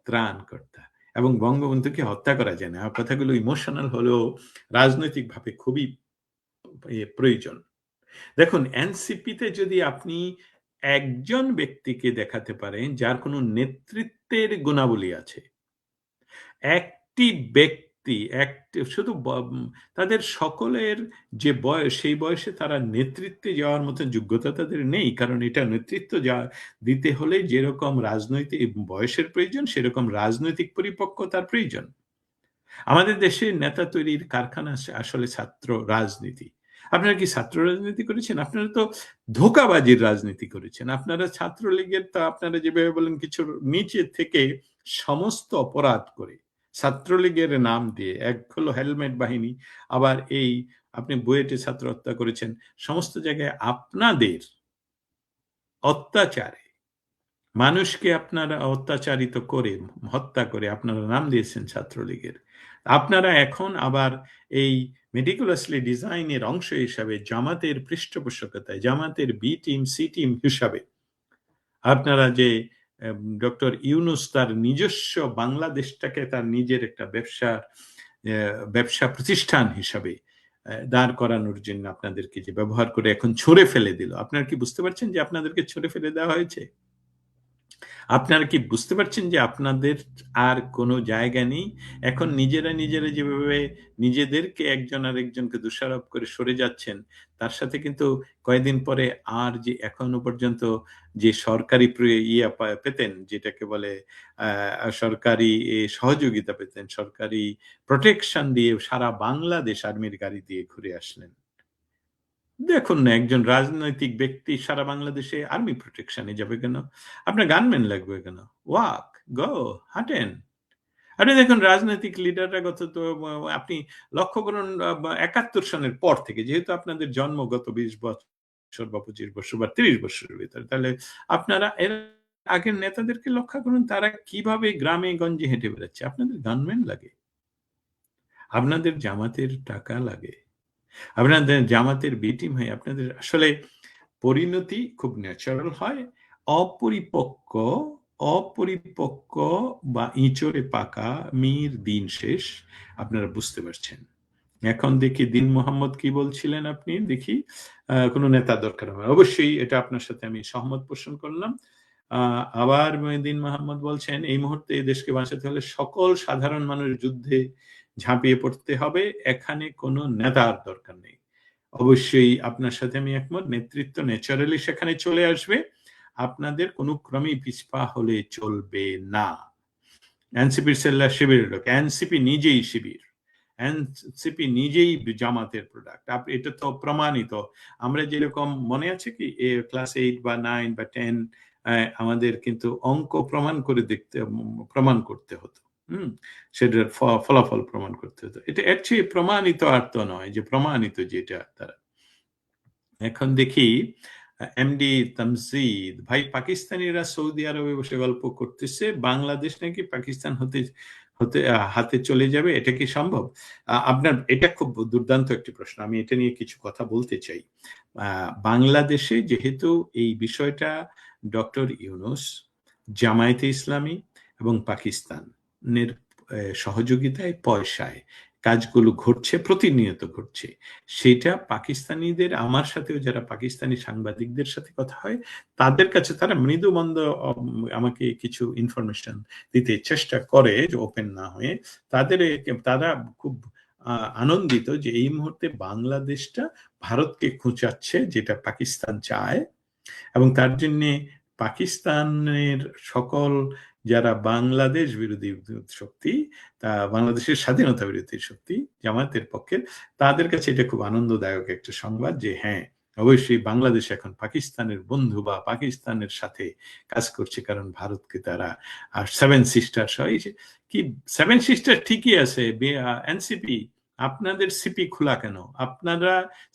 ত্রাণকর্তা। এবং বঙ্গবন্ধুকে হত্যা করা যায় না। আমার কথাগুলো ইমোশনাল হলেও রাজনৈতিকভাবে খুবই প্রয়োজন। দেখুন এনসিপিতে যদি আপনি একজন ব্যক্তিকে দেখাতে পারেন যার কোনো নেতৃত্বের গুণাবলী আছে, একটি ব্যক্তি শুধু তাদের সকলের যে বয়স, সেই বয়সে তারা নেতৃত্বে যাওয়ার মতো যোগ্যতা তাদের নেই। কারণ এটা নেতৃত্ব দিতে হলে যেরকম রাজনৈতিক বয়সের প্রয়োজন, সেরকম রাজনৈতিক পরিপক্কতার প্রয়োজন। আমাদের দেশে নেতা তৈরির কারখানা আসলে ছাত্র রাজনীতি। আপনারা কি ছাত্র রাজনীতি করেছেন? আপনারা তো ধোঁকাবাজির রাজনীতি করেছেন। আপনারা ছাত্রলীগের তো আপনারা যেভাবে বলেন কিছুর নিচে থেকে সমস্ত অপরাধ করে ছাত্রলীগের নাম দিয়ে এক হলো হেলমেট বাহিনী, আবার আপনি বুয়েটে ছাত্র হত্যা করেছেন। সমস্ত জায়গায় আপনাদের অত্যাচারে মানুষকে আপনারা অত্যাচারিত করে, হত্যা করে আপনারা নাম দিয়েছেন ছাত্রলীগের। আপনারা এখন আবার এই meticulously ডিজাইন এর অংশ হিসাবে জামাতের পৃষ্ঠপোষকতায়, জামাতের বি টিম, সি টিম হিসাবে আপনারা যে ডক্টর ইউনূস তার নিজস্ব বাংলাদেশটাকে তার নিজের একটা ব্যবসা প্রতিষ্ঠান হিসাবে দাঁড় করানোর জন্য আপনাদেরকে যে ব্যবহার করে এখন ছুঁড়ে ফেলে দিল। আপনারা কি বুঝতে পারছেন যে আপনাদেরকে ছুঁড়ে ফেলে দেওয়া হয়েছে? আপনারা কি বুঝতে পারছেন যে আপনাদের আর কোনো জায়গা নেই? এখন নিজেরা যেভাবে নিজেদেরকে একজন আরেকজনকে দোষারোপ করে সরে যাচ্ছেন, তার সাথে কিন্তু কয়েকদিন পরে আর যে এখনো পর্যন্ত যে সরকারি পেতেন, যেটাকে বলে সরকারি সহযোগিতা পেতেন, সরকারি প্রটেকশন দিয়ে সারা বাংলাদেশ আর্মির গাড়ি দিয়ে ঘুরে আসলেন। দেখুন না একজন রাজনৈতিক ব্যক্তি সারা বাংলাদেশে আর্মি প্রোটেকশন এ যাবে কেন? আপনার গানম্যান লাগবে কেন? ওয়াক, গো, হাঁটেন। আপনি দেখুন রাজনৈতিক লিডাররা আপনি লক্ষ্য করুন ৭১ সনের পর থেকে যেহেতু আপনাদের জন্ম গত ২০ বছর বা ২৫ বছর বা ৩০ বছরের ভিতরে, তাহলে আপনারা এর আগের নেতাদেরকে লক্ষ্য করুন তারা কিভাবে গ্রামে গঞ্জে হেঁটে বেড়াচ্ছে। আপনাদের গানম্যান লাগে। আপনাদের জামাতের টাকা লাগে। আপনাদের জামাতের বি টিম হয়। আপনাদের আসলে পরিণতি খুব ন্যাচারাল হয়। অপরিপক্ক অপরিপক্ক বা ইঁচড়ে পাকা মির দিন শেষ। আপনারা বুঝতে পারছেন। এখন দেখি দীন মোহাম্মদ কি বলছিলেন আপনি? দেখি কোন নেতা দরকার হবে। অবশ্যই এটা আপনার সাথে আমি সহমত পোষণ করলাম। আবার দীন মোহাম্মদ বলছেন, "এই মুহূর্তে এই দেশকে বাঁচাতে হলে সকল সাধারণ মানুষ যুদ্ধে ঝাঁপিয়ে পড়তে হবে। এখানে কোন নেতার দরকার নেই।" অবশ্যই আপনার সাথে আমি একমত। নেতৃত্ব ন্যাচারালি সেখানে চলে আসবে। আপনাদের কোন ক্রমেই পিছপা হলে চলবে না। এনসিপির সেল্লা শিবিরের লোক। এনসিপি নিজেই শিবির। এনসিপি নিজেই জামাতের প্রোডাক্ট। এটা তো প্রমাণিত। আমরা যেরকম মনে আছে কি ক্লাস 8 বা 9 বা 10 আমাদের কিন্তু অঙ্ক প্রমাণ করতে হতো। হুম? সেটার ফলাফল প্রমাণ করতে হতো। এটা এর চেয়ে প্রমাণিত আর তো নয় যে প্রমাণিত যেটা তারা। এখন দেখি এমডি তামজিদ ভাই পাকিস্তানিরা সৌদি আরবে বসে গল্প করতেছে বাংলাদেশ নাকি পাকিস্তান হতে হতে হাতে চলে যাবে, এটা কি সম্ভব? আপনার এটা খুব দুর্দান্ত একটি প্রশ্ন, আমি এটা নিয়ে কিছু কথা বলতে চাই। বাংলাদেশে যেহেতু এই বিষয়টা ডক্টর ইউনূস, জামায়াতে ইসলামী এবং পাকিস্তানের সহযোগিতায় পয়সায় কাজগুলো ঘটছে, প্রতিনিয়ত ঘটছে। সেটা পাকিস্তানিদের, আমার সাথেও যারা পাকিস্তানি সাংবাদিকদের সাথে কথা হয়, তাদের কাছে তারা মৃদুমন্দ আমাকে কিছু ইনফরমেশন দিতে চেষ্টা করে যে ওপেন না হয়ে। তারা খুব আনন্দিত যে এই মুহূর্তে বাংলাদেশটা ভারতকে খোঁচাচ্ছে, যেটা পাকিস্তান চায়। এবং তার জন্যে পাকিস্তানের সকল যারা বাংলাদেশ বিরোধী শক্তি, বাংলাদেশের স্বাধীনতা বিরোধী শক্তি, জামায়াতের পক্ষের, তাদের কাছে এটা খুব আনন্দদায়ক একটা সংবাদ যে হ্যাঁ, অবশ্যই বাংলাদেশ এখন পাকিস্তানের বন্ধু বা পাকিস্তানের সাথে কাজ করছে, কারণ ভারতকে তারা সেভেন সিস্টার সহ কি সেভেন সিস্টার ঠিকই আছে, এনসিপি আপনাদের সিপি খোলা কেন? আপনারা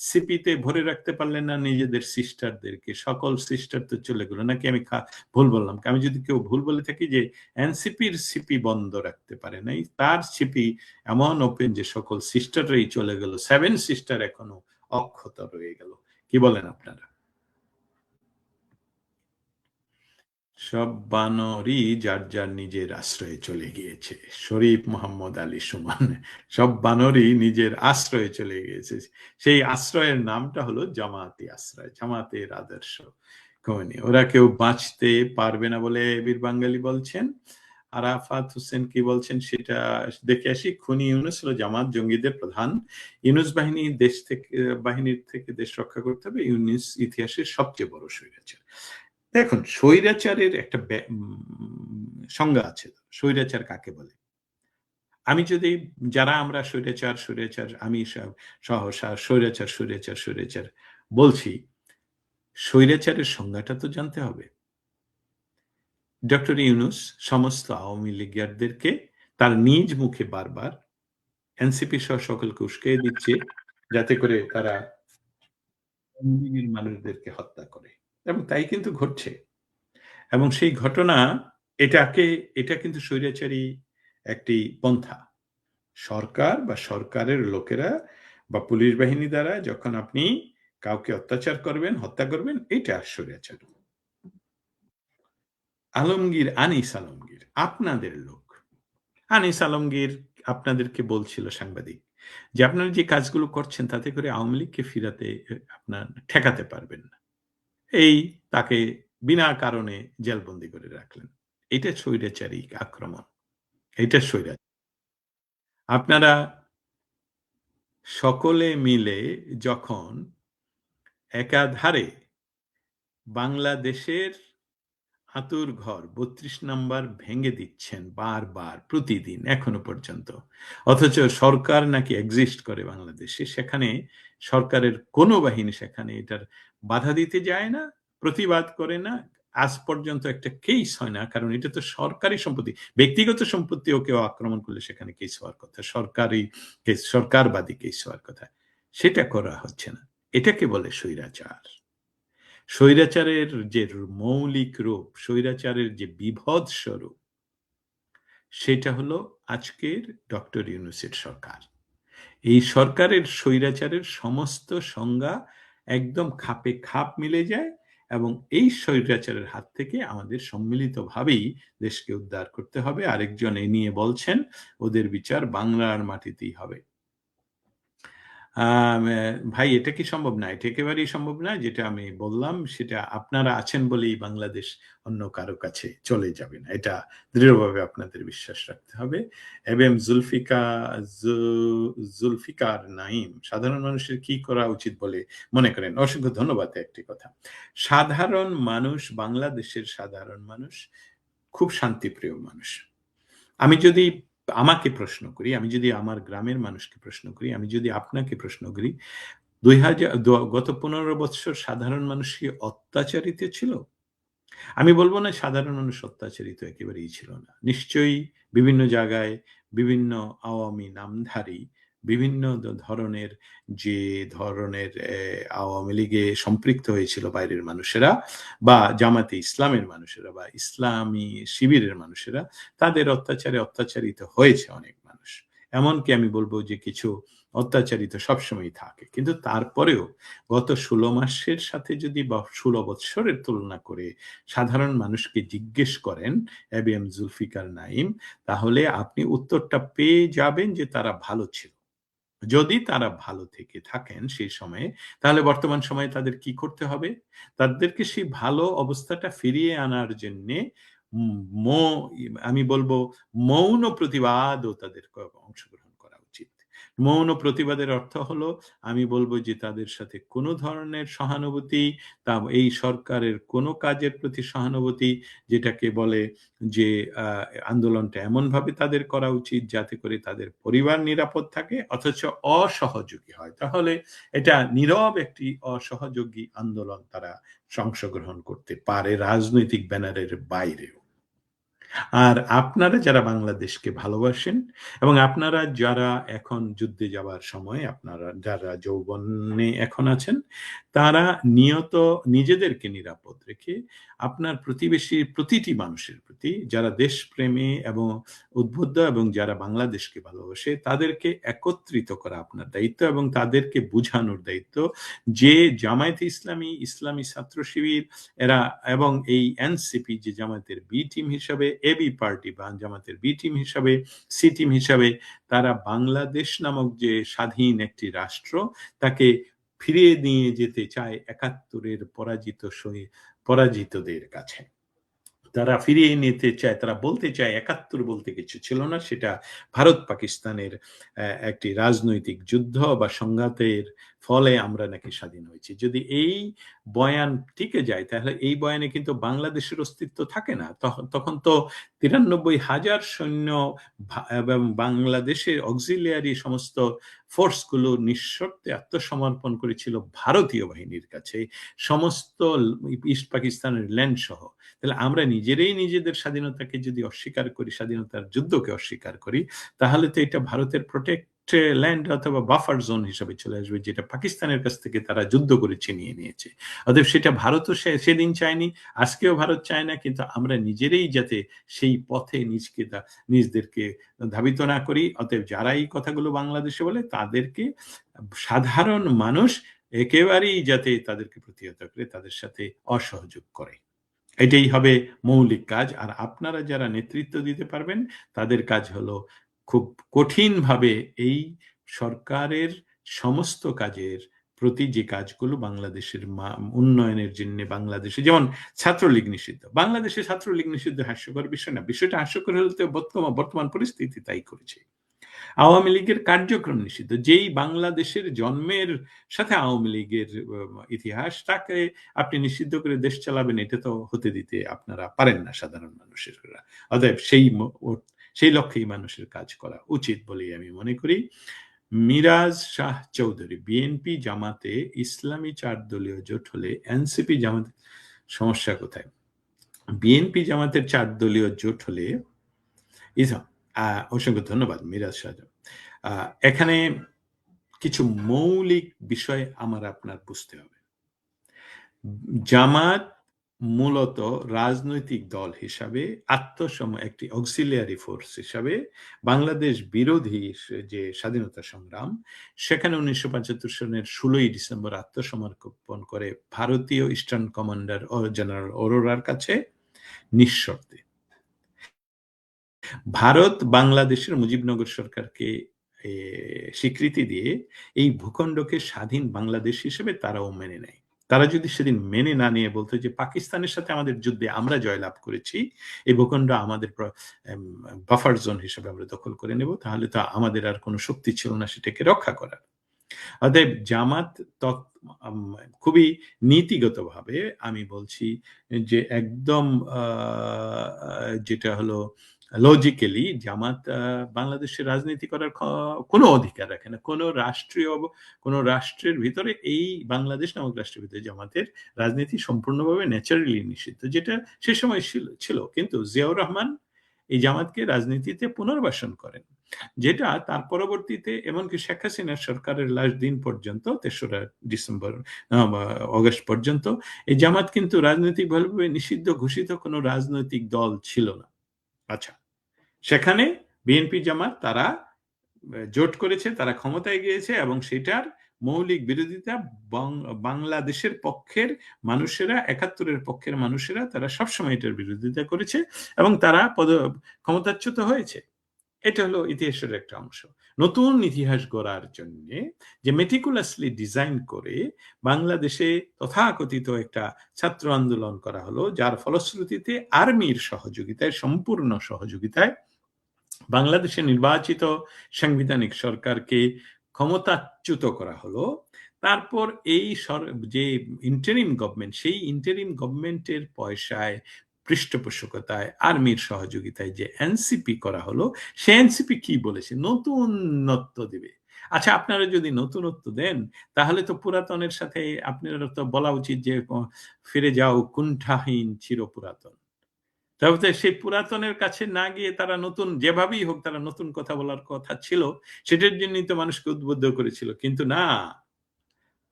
সিপিতে ভরে রাখতে পারলেন না নিজেদের সিস্টারদেরকে? সকল সিস্টার তো চলে গেল নাকি? আমি ভুল বললাম? আমি যদি কেউ ভুল বলে থাকি যে এনসিপির সিপি বন্ধ রাখতে পারে নাই, তার সিপি এমন ওপেন যে সকল সিস্টাররাই চলে গেল, সেভেন সিস্টার এখনো অক্ষত রয়ে গেল। কি বলেন আপনারা? সব বানরই যার যার নিজের আশ্রয়ে চলে গিয়েছে। শরীফ মোহাম্মদ আলী সুমন। সব বানরই নিজের আশ্রয়ে চলে গিয়েছে। সেই আশ্রয়ের নামটা হলো জামায়াতি আশ্রয়, জামাতের আদর্শ কমিনি। ওরা কেউ বাঁচতে পারবে না বলে বীর বাঙালি বলছেন। আরাফাত হোসেন কি বলছেন সেটা দেখে আসি। খুনি ইউনুস হলো জামাত জঙ্গিদের প্রধান। ইউনুস বাহিনীর থেকে দেশ রক্ষা করতে হবে। ইউনুস ইতিহাসের সবচেয়ে বড় স্বৈরাচার। দেখুন, স্বৈরাচারের একটা সংজ্ঞা আছে। স্বৈরাচার কাকে বলে? আমি যদি যারা আমরা স্বৈরাচার স্বৈরাচার আমি সহসা স্বৈরাচার স্বৈরাচার স্বৈরাচার বলছি, স্বৈরাচারের সংজ্ঞাটা তো জানতে হবে। ডক্টর ইউনুস সমস্ত আওয়ামী লীগারদেরকে তার নিজ মুখে বারবার এনসিপি সহ সকলকে উস্কিয়ে দিচ্ছে যাতে করে তারা মানুষদেরকে হত্যা করে, এবং তাই কিন্তু ঘটছে। এবং সেই ঘটনা এটা কিন্তু স্বৈরাচারী একটি পন্থা। সরকার বা সরকারের লোকেরা বা পুলিশ বাহিনী দ্বারা যখন আপনি কাউকে অত্যাচার করবেন, হত্যা করবেন, এটা স্বৈরাচার। আনিস আলমগীর আপনাদের লোক। আনিস আলমগীর আপনাদেরকে বলছিল সাংবাদিক যে আপনারা যে কাজগুলো করছেন তাতে করে আওয়ামী লীগকে ফিরাতে আপনার ঠেকাতে পারবেন না। এই তাকে বিনা কারণে জেলবন্দি করে রাখলেন। এটা স্বৈরাচারী আক্রমণ, এটা স্বৈরাচার। আপনারা সকলে মিলে যখন একাধারে বাংলাদেশের আতুর ঘর ৩২ নাম্বার ভেঙে দিচ্ছেন বারবার প্রতিদিন এখনো পর্যন্ত, অথচ সরকার নাকি এক্সিস্ট করে বাংলাদেশে, সেখানে সরকারের কোনো বাহিনী সেখানে এটার বাধা দিতে যায় না, প্রতিবাদ করে না, আজ পর্যন্ত একটা কেস হয় না। কারণ এটা তো সরকারি সম্পত্তি, ব্যক্তিগত সম্পত্তিও কেউ আক্রমণ করলে সেখানে কেস হওয়ার কথা, সরকারি কেস, সরকারবাদী কেস হওয়ার কথা, সেটা করা হচ্ছে না। এটাকে বলে স্বৈরাচার। স্বৈরাচারের যে মৌলিক রূপ, স্বৈরাচারের যে বিভৎস রূপ, সেটা হলো আজকের ডক্টর ইউনূসের সরকার। এই সরকারের স্বৈরাচারের সমস্ত সংজ্ঞা একদম খাপে খাপ মিলে যায়, এবং এই স্বৈরাচারের হাত থেকে আমাদের সম্মিলিতভাবেই দেশকে উদ্ধার করতে হবে। আরেকজন এ নিয়ে বলছেন ওদের বিচার বাংলার মাটিতেই হবে। ভাই, এটা কি সম্ভব না? এটা একেবারেই সম্ভব না। যেটা আমি বললাম সেটা আপনারা আছেন বলেই বাংলাদেশ অন্য কারো কাছে চলে যাবে না। এটা দৃঢ়ভাবে আপনাদের বিশ্বাস রাখতে হবে। এবিএম জুলফিকার নাঈম সাধারণ মানুষের কি করা উচিত বলে মনে করেন? অসংখ্য ধন্যবাদ। একটি কথা, সাধারণ মানুষ, বাংলাদেশের সাধারণ মানুষ খুব শান্তিপ্রিয় মানুষ। আমি যদি আমাকে প্রশ্ন করি, আমি যদি আমার গ্রামের মানুষকে প্রশ্ন করি, আমি যদি আপনাকে প্রশ্ন করি, ২০০০ গত ১৫ বৎসর সাধারণ মানুষ কি অত্যাচারিত ছিল? আমি বলব না সাধারণ মানুষ অত্যাচারিত একেবারেই ছিল না। নিশ্চয়ই বিভিন্ন জায়গায় বিভিন্ন আওয়ামী নামধারী বিভিন্ন ধরনের যে ধরনের আওয়ামী লীগে সম্পৃক্ত হয়েছিল বাইরের মানুষেরা বা জামাতে ইসলামের মানুষেরা বা ইসলামী শিবিরের মানুষেরা, তাদের অত্যাচারে অত্যাচারিত হয়েছে অনেক মানুষ। এমনকি আমি বলব যে কিছু অত্যাচারিত সবসময়ই থাকে। কিন্তু তারপরেও গত ১৬ মাসের সাথে যদি বা ১৬ বৎসরের তুলনা করে সাধারণ মানুষকে জিজ্ঞেস করেন এবিএম জুলফিকার নাঈম, তাহলে আপনি উত্তরটা পেয়ে যাবেন যে তারা ভালো ছিল। যদি তারা ভালো থেকে থাকেন সেই সময়ে, তাহলে বর্তমান সময়ে তাদের কি করতে হবে? তাদেরকে সেই ভালো অবস্থাটা ফিরিয়ে আনার জন্যে উম মৌ আমি বলব মৌন প্রতিবাদও তাদের অংশগ্রহণ করা উচিত। মৌন প্রতিবাদের অর্থ হলো আমি বলব যে তাদের সাথে কোনো ধরনের সহানুভূতি, তা এই সরকারের কোনো কাজের প্রতি সহানুভূতি, যেটাকে বলে যে আন্দোলনটা এমনভাবে তাদের করা উচিত যাতে করে তাদের পরিবার নিরাপদ থাকে অথচ অসহযোগী হয়। তাহলে এটা নীরব একটি অসহযোগী আন্দোলন তারা অংশগ্রহণ করতে পারে রাজনৈতিক ব্যানারের বাইরেও। আর আপনারা যারা বাংলাদেশকে ভালোবাসেন এবং আপনারা যারা এখন যুদ্ধে যাবার সময় আপনারা যারা যৌবনে এখন আছেন, তারা নিয়ত নিজেদেরকে নিরাপদ রেখে আপনার প্রতিবেশী প্রতিটি মানুষের প্রতি যারা দেশপ্রেমী এবং উদ্বুদ্ধ এবং যারা বাংলাদেশকে ভালোবাসে তাদেরকে একত্রিত করা আপনার দায়িত্ব এবং তাদেরকে বুঝানোর দায়িত্ব যে জামায়াতে ইসলামী, ইসলামী ছাত্র শিবির এরা এবং এই এনসিপি যে জামায়াতের বি টিম হিসাবে, এবি পার্টি বা জামায়াতের বি টিম হিসাবে, সি টিম হিসাবে তারা বাংলাদেশ নামক যে স্বাধীন একটি রাষ্ট্র তাকে ফিরিয়ে নিয়ে যেতে চায় ৭১-এর পরাজিতদের কাছে। তারা ফিরিয়ে নিতে চায়, তারা বলতে চায় ৭১ বলতে কিছু ছিল না, সেটা ভারত পাকিস্তানের একটি রাজনৈতিক যুদ্ধ বা সংঘাতের ফলে আমরা নাকি স্বাধীন হয়েছি। যদি এই বয়ান টিকে যায় তাহলে এই বয়ানে কিন্তু বাংলাদেশের অস্তিত্ব থাকে না। তখন তো ৯৩,০০০ সৈন্য এবং বাংলাদেশের অক্সিলিয়ারি সমস্ত ফোর্সগুলো নিঃশর্তে আত্মসমর্পণ করেছিল ভারতীয় বাহিনীর কাছে, সমস্ত ইস্ট পাকিস্তানের ল্যান্ড সহ। তাহলে আমরা নিজেরাই নিজেদের স্বাধীনতাকে যদি অস্বীকার করি, স্বাধীনতার যুদ্ধকে অস্বীকার করি, তাহলে তো এটা ভারতের প্রোটেক্ট ল্যান্ড অথবা বাফার জোন হিসাবে চলে আসবে, যেটা পাকিস্তানের কাছ থেকে তারা যুদ্ধ করে ছিনিয়ে নিয়েছে। অতএব সেটা ভারতও সেদিন চায়নি, আজকেও ভারত চায় না, কিন্তু আমরা নিজেরাই যাতে সেই পথে নিজদেরকে ধাবিত না করি। অতএব যারা এই কথাগুলো বাংলাদেশে বলে তাদেরকে সাধারণ মানুষ একেবারেই যাতে তাদেরকে প্রতিহত করে, তাদের সাথে অসহযোগ করে, এটাই হবে মৌলিক কাজ। আর আপনারা যারা নেতৃত্ব দিতে পারবেন তাদের কাজ হলো খুব কঠিনভাবে এই সরকারের সমস্ত কাজের প্রতি যে কাজগুলো বাংলাদেশের উন্নয়নের জন্য, বাংলাদেশে যেমন ছাত্রলীগ নিষিদ্ধ, বাংলাদেশে ছাত্রলীগ নিষিদ্ধ হাস্যকর বিষয় না, বিষয়টা হাস্যকর হলে তো বর্তমান পরিস্থিতি তাই করেছে। আওয়ামী লীগের কার্যক্রম নিষিদ্ধ, যেই বাংলাদেশের জন্মের সাথে আওয়ামী লীগের ইতিহাস, তাকে আপনি নিষিদ্ধ করে দেশ চালাবেন, এটা তো হতে দিতে আপনারা পারেন না সাধারণ মানুষের। অতএব সেই লক্ষ্যেই মানুষের কাজ করা উচিত বলেই আমি মনে করি। মিরাজ শাহ চৌধুরী, বিএনপি জামাতে ইসলামী ৪ দলীয় জোট হলে এনসিপি জামাতে সমস্যা কোথায়? বিএনপি জামাতের ৪ দলীয় জোট হলে অসংখ্য ধন্যবাদ মিরাজ শাহ। এখানে কিছু মৌলিক বিষয় আমার আপনার বুঝতে হবে। জামাত মূলত রাজনৈতিক দল হিসাবে একটি অক্সিলিয়ারি ফোর্স হিসাবে বাংলাদেশ বিরোধী যে স্বাধীনতা সংগ্রাম, সেখানে ১৯৭৫ সনের ১৬ই ডিসেম্বর আত্মসমর্পণ করে ভারতীয় ইস্টার্ন কমান্ডার জেনারেল অরোরার কাছে নিঃশর্তে। ভারত বাংলাদেশের মুজিবনগর সরকারকে স্বীকৃতি দিয়ে এই ভূখণ্ডকে স্বাধীন বাংলাদেশ হিসেবে তারাও মেনে নেয়। তারা যদি সেদিন মেনে না নিয়ে বলতো যে পাকিস্তানের সাথে আমাদের যুদ্ধে আমরা জয়লাভ করেছি, এই ভূখণ্ড আমাদের বাফার জোন হিসেবে আমরা দখল করে নেব, তাহলে তো আমাদের আর কোনো শক্তি ছিল না সেটাকে রক্ষা করার। অতএব জামাত খুবই নীতিগতভাবে আমি বলছি যে একদম যেটা হলো লজিক্যালি জামাত বাংলাদেশের রাজনীতি করার কোনো অধিকার রাখে না। কোনো রাষ্ট্রের ভিতরে, এই বাংলাদেশ নামক রাষ্ট্রের ভিতরে জামাতের রাজনীতি সম্পূর্ণভাবে ন্যাচারালি নিষিদ্ধ, যেটা সে সময় ছিল। কিন্তু জিয়াউর রহমান এই জামাতকে রাজনীতিতে পুনর্বাসন করেন, যেটা তার পরবর্তীতে এমনকি শেখ হাসিনার সরকারের লাস্ট দিন পর্যন্ত ৩রা অগস্ট পর্যন্ত এই জামাত কিন্তু রাজনৈতিকভাবে নিষিদ্ধ ঘোষিত কোনো রাজনৈতিক দল ছিল না। আচ্ছা, সেখানে বিএনপি জামাত তারা জোট করেছে, তারা ক্ষমতায় গিয়েছে এবং সেটার মৌলিক বিরোধিতা বাংলাদেশের পক্ষের মানুষেরা, ৭১-এর পক্ষের মানুষেরা তারা সবসময় এটার বিরোধিতা করেছে এবং তারা ক্ষমতাচ্যুত হয়েছে। এটা হলো ইতিহাসের একটা অংশ। নতুন ইতিহাস গড়ার জন্য যে মেটিকুলাসলি ডিজাইন করে বাংলাদেশে তথাকথিত একটা ছাত্র আন্দোলন করা হলো, যার ফলশ্রুতিতে আর্মির সহযোগিতায়, সম্পূর্ণ সহযোগিতায় বাংলাদেশে নির্বাচিত সাংবিধানিক সরকারকে ক্ষমতাচ্যুত করা হলো। তারপর এই যে ইন্টারিম গভর্নমেন্ট, সেই ইন্টারিম গভর্নমেন্টের পয়সায়, পৃষ্ঠপোষকতায়, আর্মির সহযোগিতায় যে এনসিপি করা হলো, সে এনসিপি কি বলেছে? নতুনত্ব দিবে। আচ্ছা, আপনারা যদি নতুনত্ব দেন, তাহলে তো পুরাতনের সাথে আপনারা তো বলা উচিত যে ফিরে যাও কুণ্ঠাহীন চিরপুরাতন। তবে তো সেই পুরাতনের কাছে না গিয়ে তারা নতুন, যেভাবেই হোক তারা নতুন কথা বলার কথা ছিল, সেটার জন্যই তো মানুষকে উদ্বুদ্ধ করেছিল। কিন্তু না,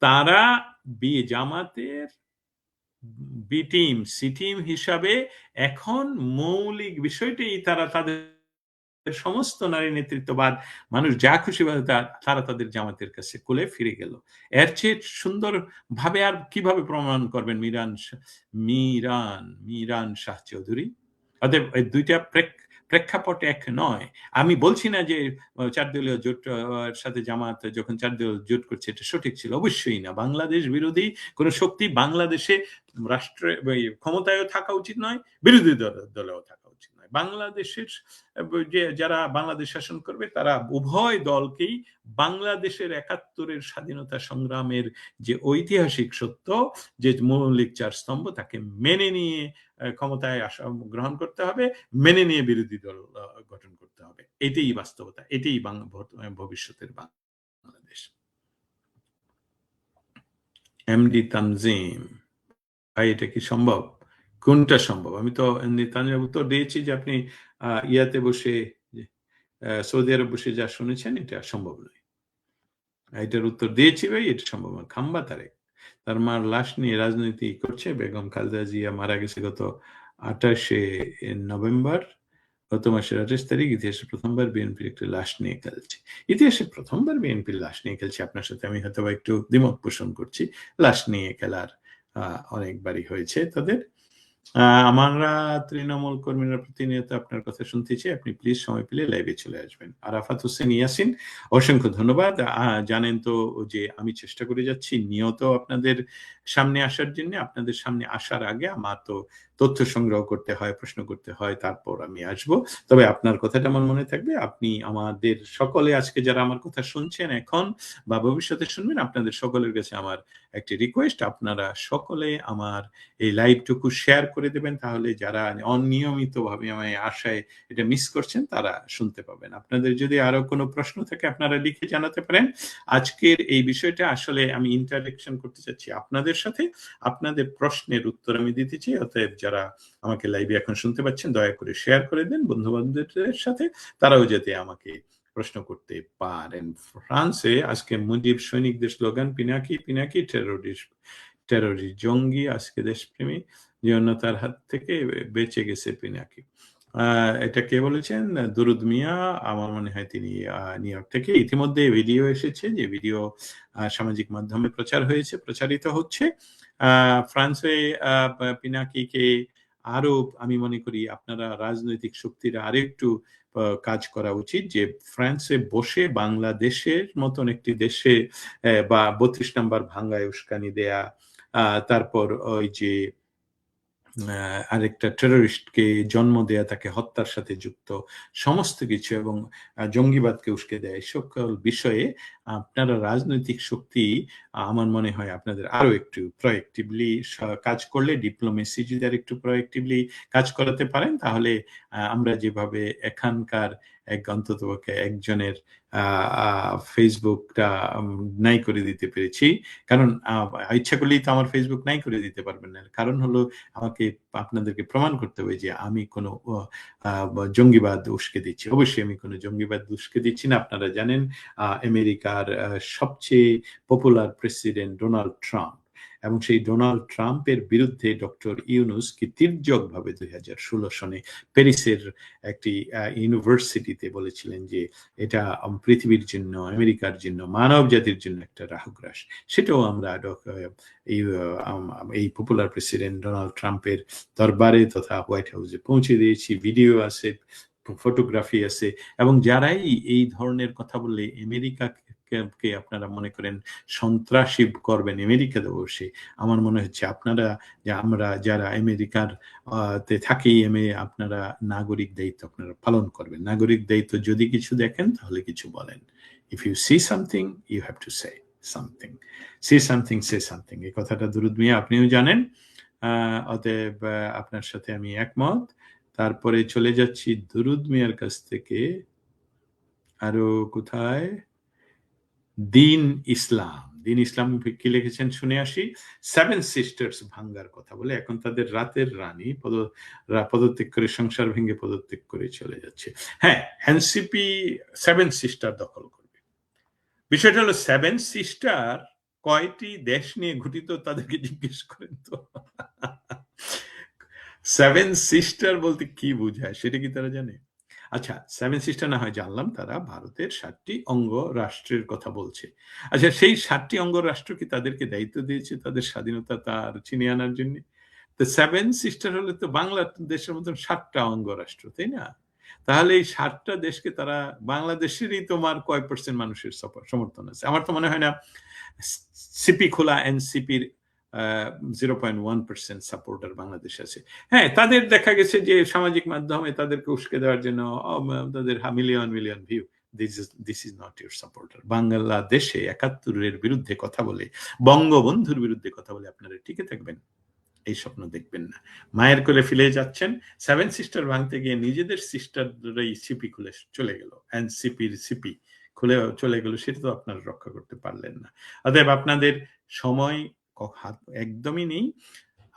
তারা জামাতের বি টিম, সি টিম হিসাবে এখন মৌলিক বিষয়টাই তারা তাদের সমস্ত নারী নেতৃত্ববাদ, মানুষ যা খুশি ভাবে তারা তাদের জামাতের কাছে কোলে ফিরে গেল। এর চেয়ে সুন্দর ভাবে আর কিভাবে প্রমাণ করবেন মিরান মিরান শাহ চৌধুরী? অতএব এই দুইটা প্রেক্ষাপট এক নয়। আমি বলছি না যে ৪ দলীয় জোট সাথে জামাত যখন ৪ দলীয় জোট করছে এটা সঠিক ছিল। অবশ্যই না। বাংলাদেশ বিরোধী কোন শক্তি বাংলাদেশে রাষ্ট্রে ক্ষমতায়ও থাকা উচিত নয়, বিরোধী দলেও থাকা উচিত নয়। বাংলাদেশের যে যারা বাংলাদেশ শাসন করবে তারা উভয় দলকেই বাংলাদেশের ৭১-এর স্বাধীনতা সংগ্রামের যে ঐতিহাসিক সত্য, যে মৌলিক ৪ স্তম্ভ, তাকে মেনে নিয়ে ক্ষমতায় গ্রহণ করতে হবে, মেনে নিয়ে বিরোধী দল গঠন করতে হবে। এটাই বাস্তবতা, এটাই ভবিষ্যতের বাংলাদেশ। এমডি তানজিম, ভাই এটা কি সম্ভব? কোনটা সম্ভব? আমি তো এমডি তানজিম উত্তর দিয়েছি যে আপনি ইয়াতে বসে, সৌদি আরব বসে যা শুনেছেন এটা সম্ভব নয়। এটার উত্তর দিয়েছি ভাই, এটা সম্ভব না। খাম্বা তারেক তার মার লাশ নিয়ে রাজনীতি করছে। বেগম খালেদা জিয়া মারা গেছে গত ২৮শে নভেম্বর, গত মাসের ২৮ তারিখ। ইতিহাসে প্রথমবার বিএনপির একটি লাশ নিয়ে খেলছে। ইতিহাসে প্রথমবার বিএনপির লাশ নিয়ে খেলছে। আপনার সাথে আমি হয়তো একটু দ্বিমত পোষণ করছি। লাশ নিয়ে খেলার অনেকবারই হয়েছে তাদের। আমরা তৃণমূল কর্মীরা প্রতিনিয়ত আপনার কথা শুনতেছি। আপনি প্লিজ সময় পেলে লাইভে চলে আসবেন। আরাফাত হোসেন ইয়াসিন, অসংখ্য ধন্যবাদ। জানেন তো যে আমি চেষ্টা করে যাচ্ছি নিয়ত আপনাদের সামনে আসার জন্য। আপনাদের সামনে আসার আগে আমার তো তথ্য সংগ্রহ করতে হয়, প্রশ্ন করতে হয়, তারপর আমি আসব। তবে আপনার কথাটা আমার মনে থাকবে। আপনি আমাদের সকলে আজকে যারা আমার কথা শুনছেন এখন বা ভবিষ্যতে শুনবেন, আপনাদের সকলের কাছে আমার একটি রিকোয়েস্ট, আপনারা সকলে আমার এই লাইভটুকু শেয়ার করে দেবেন। তাহলে যারা অনিয়মিতভাবে আমার আশায় এটা মিস করছেন তারা শুনতে পাবেন। আপনাদের যদি আরো কোনো প্রশ্ন থাকে আপনারা লিখে জানাতে পারেন। আজকের এই বিষয়টা আসলে আমি ইন্টারেকশন করতে চাচ্ছি আপনাদের সাথে। আপনাদের প্রশ্নের উত্তর আমি দিতে চাই। অতএব যারা আমাকে লাইভে এখন শুনতে পাচ্ছেন দয়া করে শেয়ার করে দেন বন্ধু বান্ধবদের সাথে, তারাও যাতে আমাকে প্রশ্ন করতে পারেন। ফ্রান্সে আজকে মুজিব সৈনিকদের স্লোগান পিনাকি পিনাকি টেরোরিস্ট জঙ্গি আজকে দেশপ্রেমী জীবনতার হাত থেকে বেঁচে গেছে পিনাকি। এটা কে বলেছেন? দুরুদ মিয়া, আমার মনে হয় তিনি নিউ ইয়র্ক থেকে। ইতিমধ্যে ভিডিও এসেছে, যে ভিডিও সামাজিক মাধ্যমে প্রচারিত হচ্ছে। ফ্রান্সে পিনাকিকে আরো, আমি মনে করি আপনারা রাজনৈতিক শক্তিরা আরেকটু কাজ করা উচিত, যে ফ্রান্সে বসে বাংলাদেশের মতন একটি দেশে বা ৩২ নম্বর ভাঙ্গায় উস্কানি দেয়া, তারপর ওই যে আরেকটা টেররিস্টকে জন্ম দেয়া, তাকে হত্যার সাথে যুক্ত সমস্ত কিছু, এবং জঙ্গিবাদকে উস্কে দেয়, এই সকল বিষয়ে আপনারা রাজনৈতিক শক্তি আমার মনে হয় আপনাদের আরো একটু প্রোঅ্যাক্টিভলি কাজ করলে, ডিপ্লোমেসি যদি আর একটু প্রোঅ্যাক্টিভলি কাজ করাতে পারেন, তাহলে আমরা যেভাবে এখানকার অন্ততপক্ষে একজনের ফেসবুকটা নাই করে দিতে পেরেছি। কারণ ইচ্ছা করলেই তো আমার ফেসবুক নাই করে দিতে পারবেন না। কারণ হলো আমাকে আপনাদেরকে প্রমাণ করতে হবে যে আমি কোনো জঙ্গিবাদ উস্কে দিচ্ছি। অবশ্যই আমি কোনো জঙ্গিবাদ উস্কে দিচ্ছি না। আপনারা জানেন আমেরিকার সবচেয়ে পপুলার প্রেসিডেন্ট ডোনাল্ড ট্রাম্প, এবং সেই ডোনাল্ড ট্রাম্পের বিরুদ্ধে ডক্টর ইউনূস কি তির্যকভাবে ২০১৬ সনে প্যারিসের একটি ইউনিভার্সিটিতে বলেছিলেন যে এটা পৃথিবীর জন্য, আমেরিকার জন্য, মানব জাতির জন্য একটা রাহুগ্রাস। সেটাও আমরা এই পপুলার প্রেসিডেন্ট ডোনাল্ড ট্রাম্পের দরবারে তথা হোয়াইট হাউসে পৌঁছে দিয়েছি। ভিডিও আছে, ফটোগ্রাফি আছে, এবং যারাই এই ধরনের কথা বললে আমেরিকাকে আমেরিকাকে আপনারা মনে করেন সন্ত্রাসী করবেন আমেরিকাতে বসে, আমার মনে হচ্ছে আপনারা, যে আমরা যারা আমেরিকার তে থাকি, আপনারা নাগরিক দায়িত্ব আপনারা পালন করবেন। নাগরিক দায়িত্ব যদি কিছু দেখেন তাহলে কিছু বলেন। If you see something you have to say something, see something say something, এই কথাটা দুরুদ মিয়া আপনিও জানেন। অতএব আপনার সাথে আমি একমত। তারপরে চলে যাচ্ছি দুরুদ মিয়ার কাছ থেকে আরো কোথায়, দিন ইসলাম। দিন ইসলাম কি লিখেছেন শুনে আসি। সেভেন সিস্টার্স ভাঙ্গার কথা বলে, এখন তাদের রাতের রানী পদত্যাগ করে, সংসার ভেঙে পদত্যাগ করে চলে যাচ্ছে। হ্যাঁ, এনসিপি সেভেন সিস্টার দখল করবে। বিষয়টা হলো সেভেন সিস্টার কয়টি দেশ নিয়ে গঠিত তাদেরকে জিজ্ঞেস করেন তো। সেভেন সিস্টার বলতে কি বোঝায় সেটা কি তারা জানে? আচ্ছা, সেভেন সিস্টার না হয় জানলাম, তারা ভারতের 7টি অঙ্গ রাষ্ট্রের কথা বলছে। আচ্ছা, সেই 7টি অঙ্গ রাষ্ট্র কি তাদেরকে দায়িত্ব দিয়েছে তাদের স্বাধীনতা তার ছিনিয়ে আনার জন্য? তো সেভেন সিস্টার হলে তো বাংলাদেশের মতন 7টা অঙ্গ রাষ্ট্র, তাই না? তাহলে এই 7টা দেশকে তারা, বাংলাদেশেরই তোমার কয় পার্সেন্ট মানুষের সমর্থন আছে? আমার তো মনে হয় না সিপি খোলা এনসিপির 0.1% সাপোর্টার বাংলাদেশ আছে। হ্যাঁ, তাদের দেখা গেছে যে সামাজিক মাধ্যমে তাদেরকে উস্কে দেওয়ার জন্য তাদের million million view. This is not your supporter. বাংলাদেশে 71-এর বিরুদ্ধে কথা বলে, বঙ্গবন্ধুর বিরুদ্ধে কথা বলে আপনারা টিকে থাকবেন? এই স্বপ্ন দেখবেন না। মায়ের কোলে ফিরে যাচ্ছেন, সেভেন সিস্টার ভাঙতে গিয়ে নিজেদের সিস্টাররাই সিপি খুলে চলে গেল, এনসিপির সিপি খুলে চলে গেল, সেটা তো আপনারা রক্ষা করতে পারলেন না। অতএব আপনাদের সময় একদমই নেই।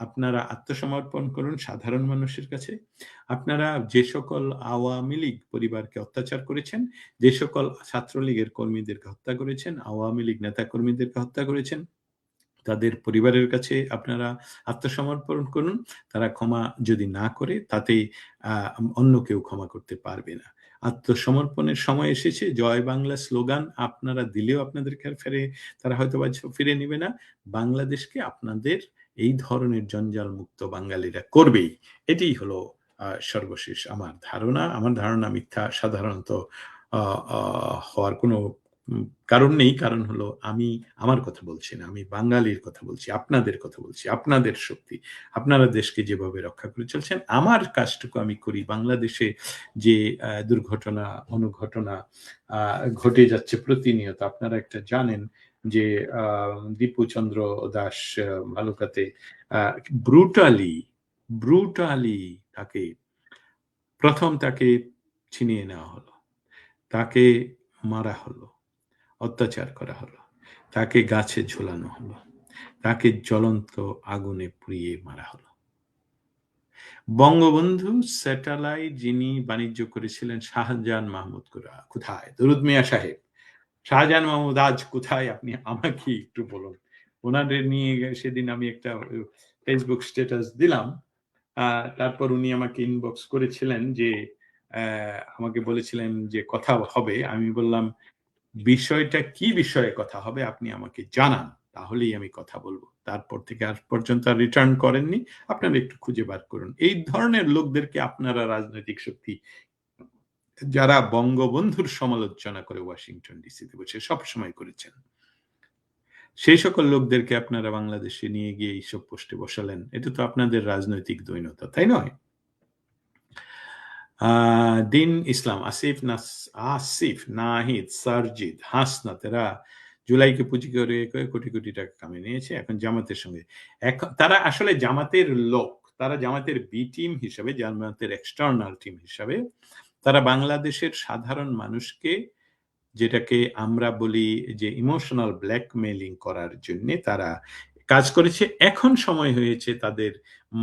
আপনারা আত্মসমর্পণ করুন সাধারণ মানুষের কাছে। আপনারা যে সকল আওয়ামী লীগ পরিবারকে অত্যাচার করেছেন, যে সকল ছাত্রলীগের কর্মীদেরকে হত্যা করেছেন, আওয়ামী লীগ নেতা কর্মীদেরকে হত্যা করেছেন, তাদের পরিবারের কাছে আপনারা আত্মসমর্পণ করুন। তারা ক্ষমা যদি না করে তাতে অন্য কেউ ক্ষমা করতে পারবে না। আত্মসমর্পণের সময় এসেছে। জয় বাংলা স্লোগান আপনারা দিলেও আপনাদেরকে আর তারা হয়তো বা ফিরে নিবে না। বাংলাদেশকে আপনাদের এই ধরনের জঞ্জাল মুক্ত বাঙালিরা করবেই। এটাই হলো সর্বশেষ আমার ধারণা। আমার ধারণা মিথ্যা সাধারণত হওয়ার কোনো কারণ নেই। কারণ হলো আমি আমার কথা বলছি না, আমি বাঙালির কথা বলছি, আপনাদের কথা বলছি, আপনাদের শক্তি, আপনারা দেশকে যেভাবে রক্ষা করে চলছেন। আমার কাজটুকু আমি করি। বাংলাদেশে যে দুর্ঘটনা অনুঘটনা ঘটে যাচ্ছে প্রতিনিয়ত, আপনারা একটা জানেন যে দীপু চন্দ্র দাস ভালুকাতে ব্রুটালি তাকে প্রথম তাকে ছিনিয়ে নেওয়া হলো, তাকে মারা হলো, অত্যাচার করা হলো, তাকে গাছে ঝুলানো হলো, তাকে জ্বলন্ত আগুনে পুড়িয়ে মারা হলো। বঙ্গবন্ধু স্যাটেলাইট যিনি বাণিজ্য করেছিলেন শাহজাহান মাহমুদ কোথায়? দরুদ মিয়া সাহেব, শাহজাহান মাহমুদ আজ কোথায় আপনি আমাকে একটু বলুন। ওনাদের নিয়ে সেদিন আমি একটা ফেসবুক স্ট্যাটাস দিলাম, তারপর উনি আমাকে ইনবক্স করেছিলেন যে আমাকে বলেছিলেন যে কথা হবে। আমি বললাম বিষয়টা কি বিষয়ে কথা হবে আপনি আমাকে জানান, তাহলেই আমি কথা বলবো। তারপর থেকে আজ পর্যন্ত আর রিটার্ন করেননি। আপনারা একটু খুঁজে বার করুন এই ধরনের লোকদেরকে। আপনারা রাজনৈতিক শক্তি যারা বঙ্গবন্ধুর সমালোচনা করে ওয়াশিংটন ডিসিতে বসে সবসময় করেছেন, সেই সকল লোকদেরকে আপনারা বাংলাদেশে নিয়ে গিয়ে এইসব পোস্টে বসালেন। এটা তো আপনাদের রাজনৈতিক দৈন্যতা, তাই নয়? দিন ইসলাম, আসিফ, নাহিদ, সারজিদ, হাসনাত এরা জুলাইকে পুঁজি করে কোটি কোটি টাকা কামিয়ে নিয়েছে এখন জামাতের সঙ্গে। এখন তারা আসলে জামাতের লোক, তারা জামাতের বি টিম হিসাবে, জামাতের এক্সটার্নাল টিম হিসাবে তারা বাংলাদেশের সাধারণ মানুষকে, যেটাকে আমরা বলি যে ইমোশনাল ব্ল্যাকমেইলিং করার জন্য তারা কাজ করেছে। এখন সময় হয়েছে তাদের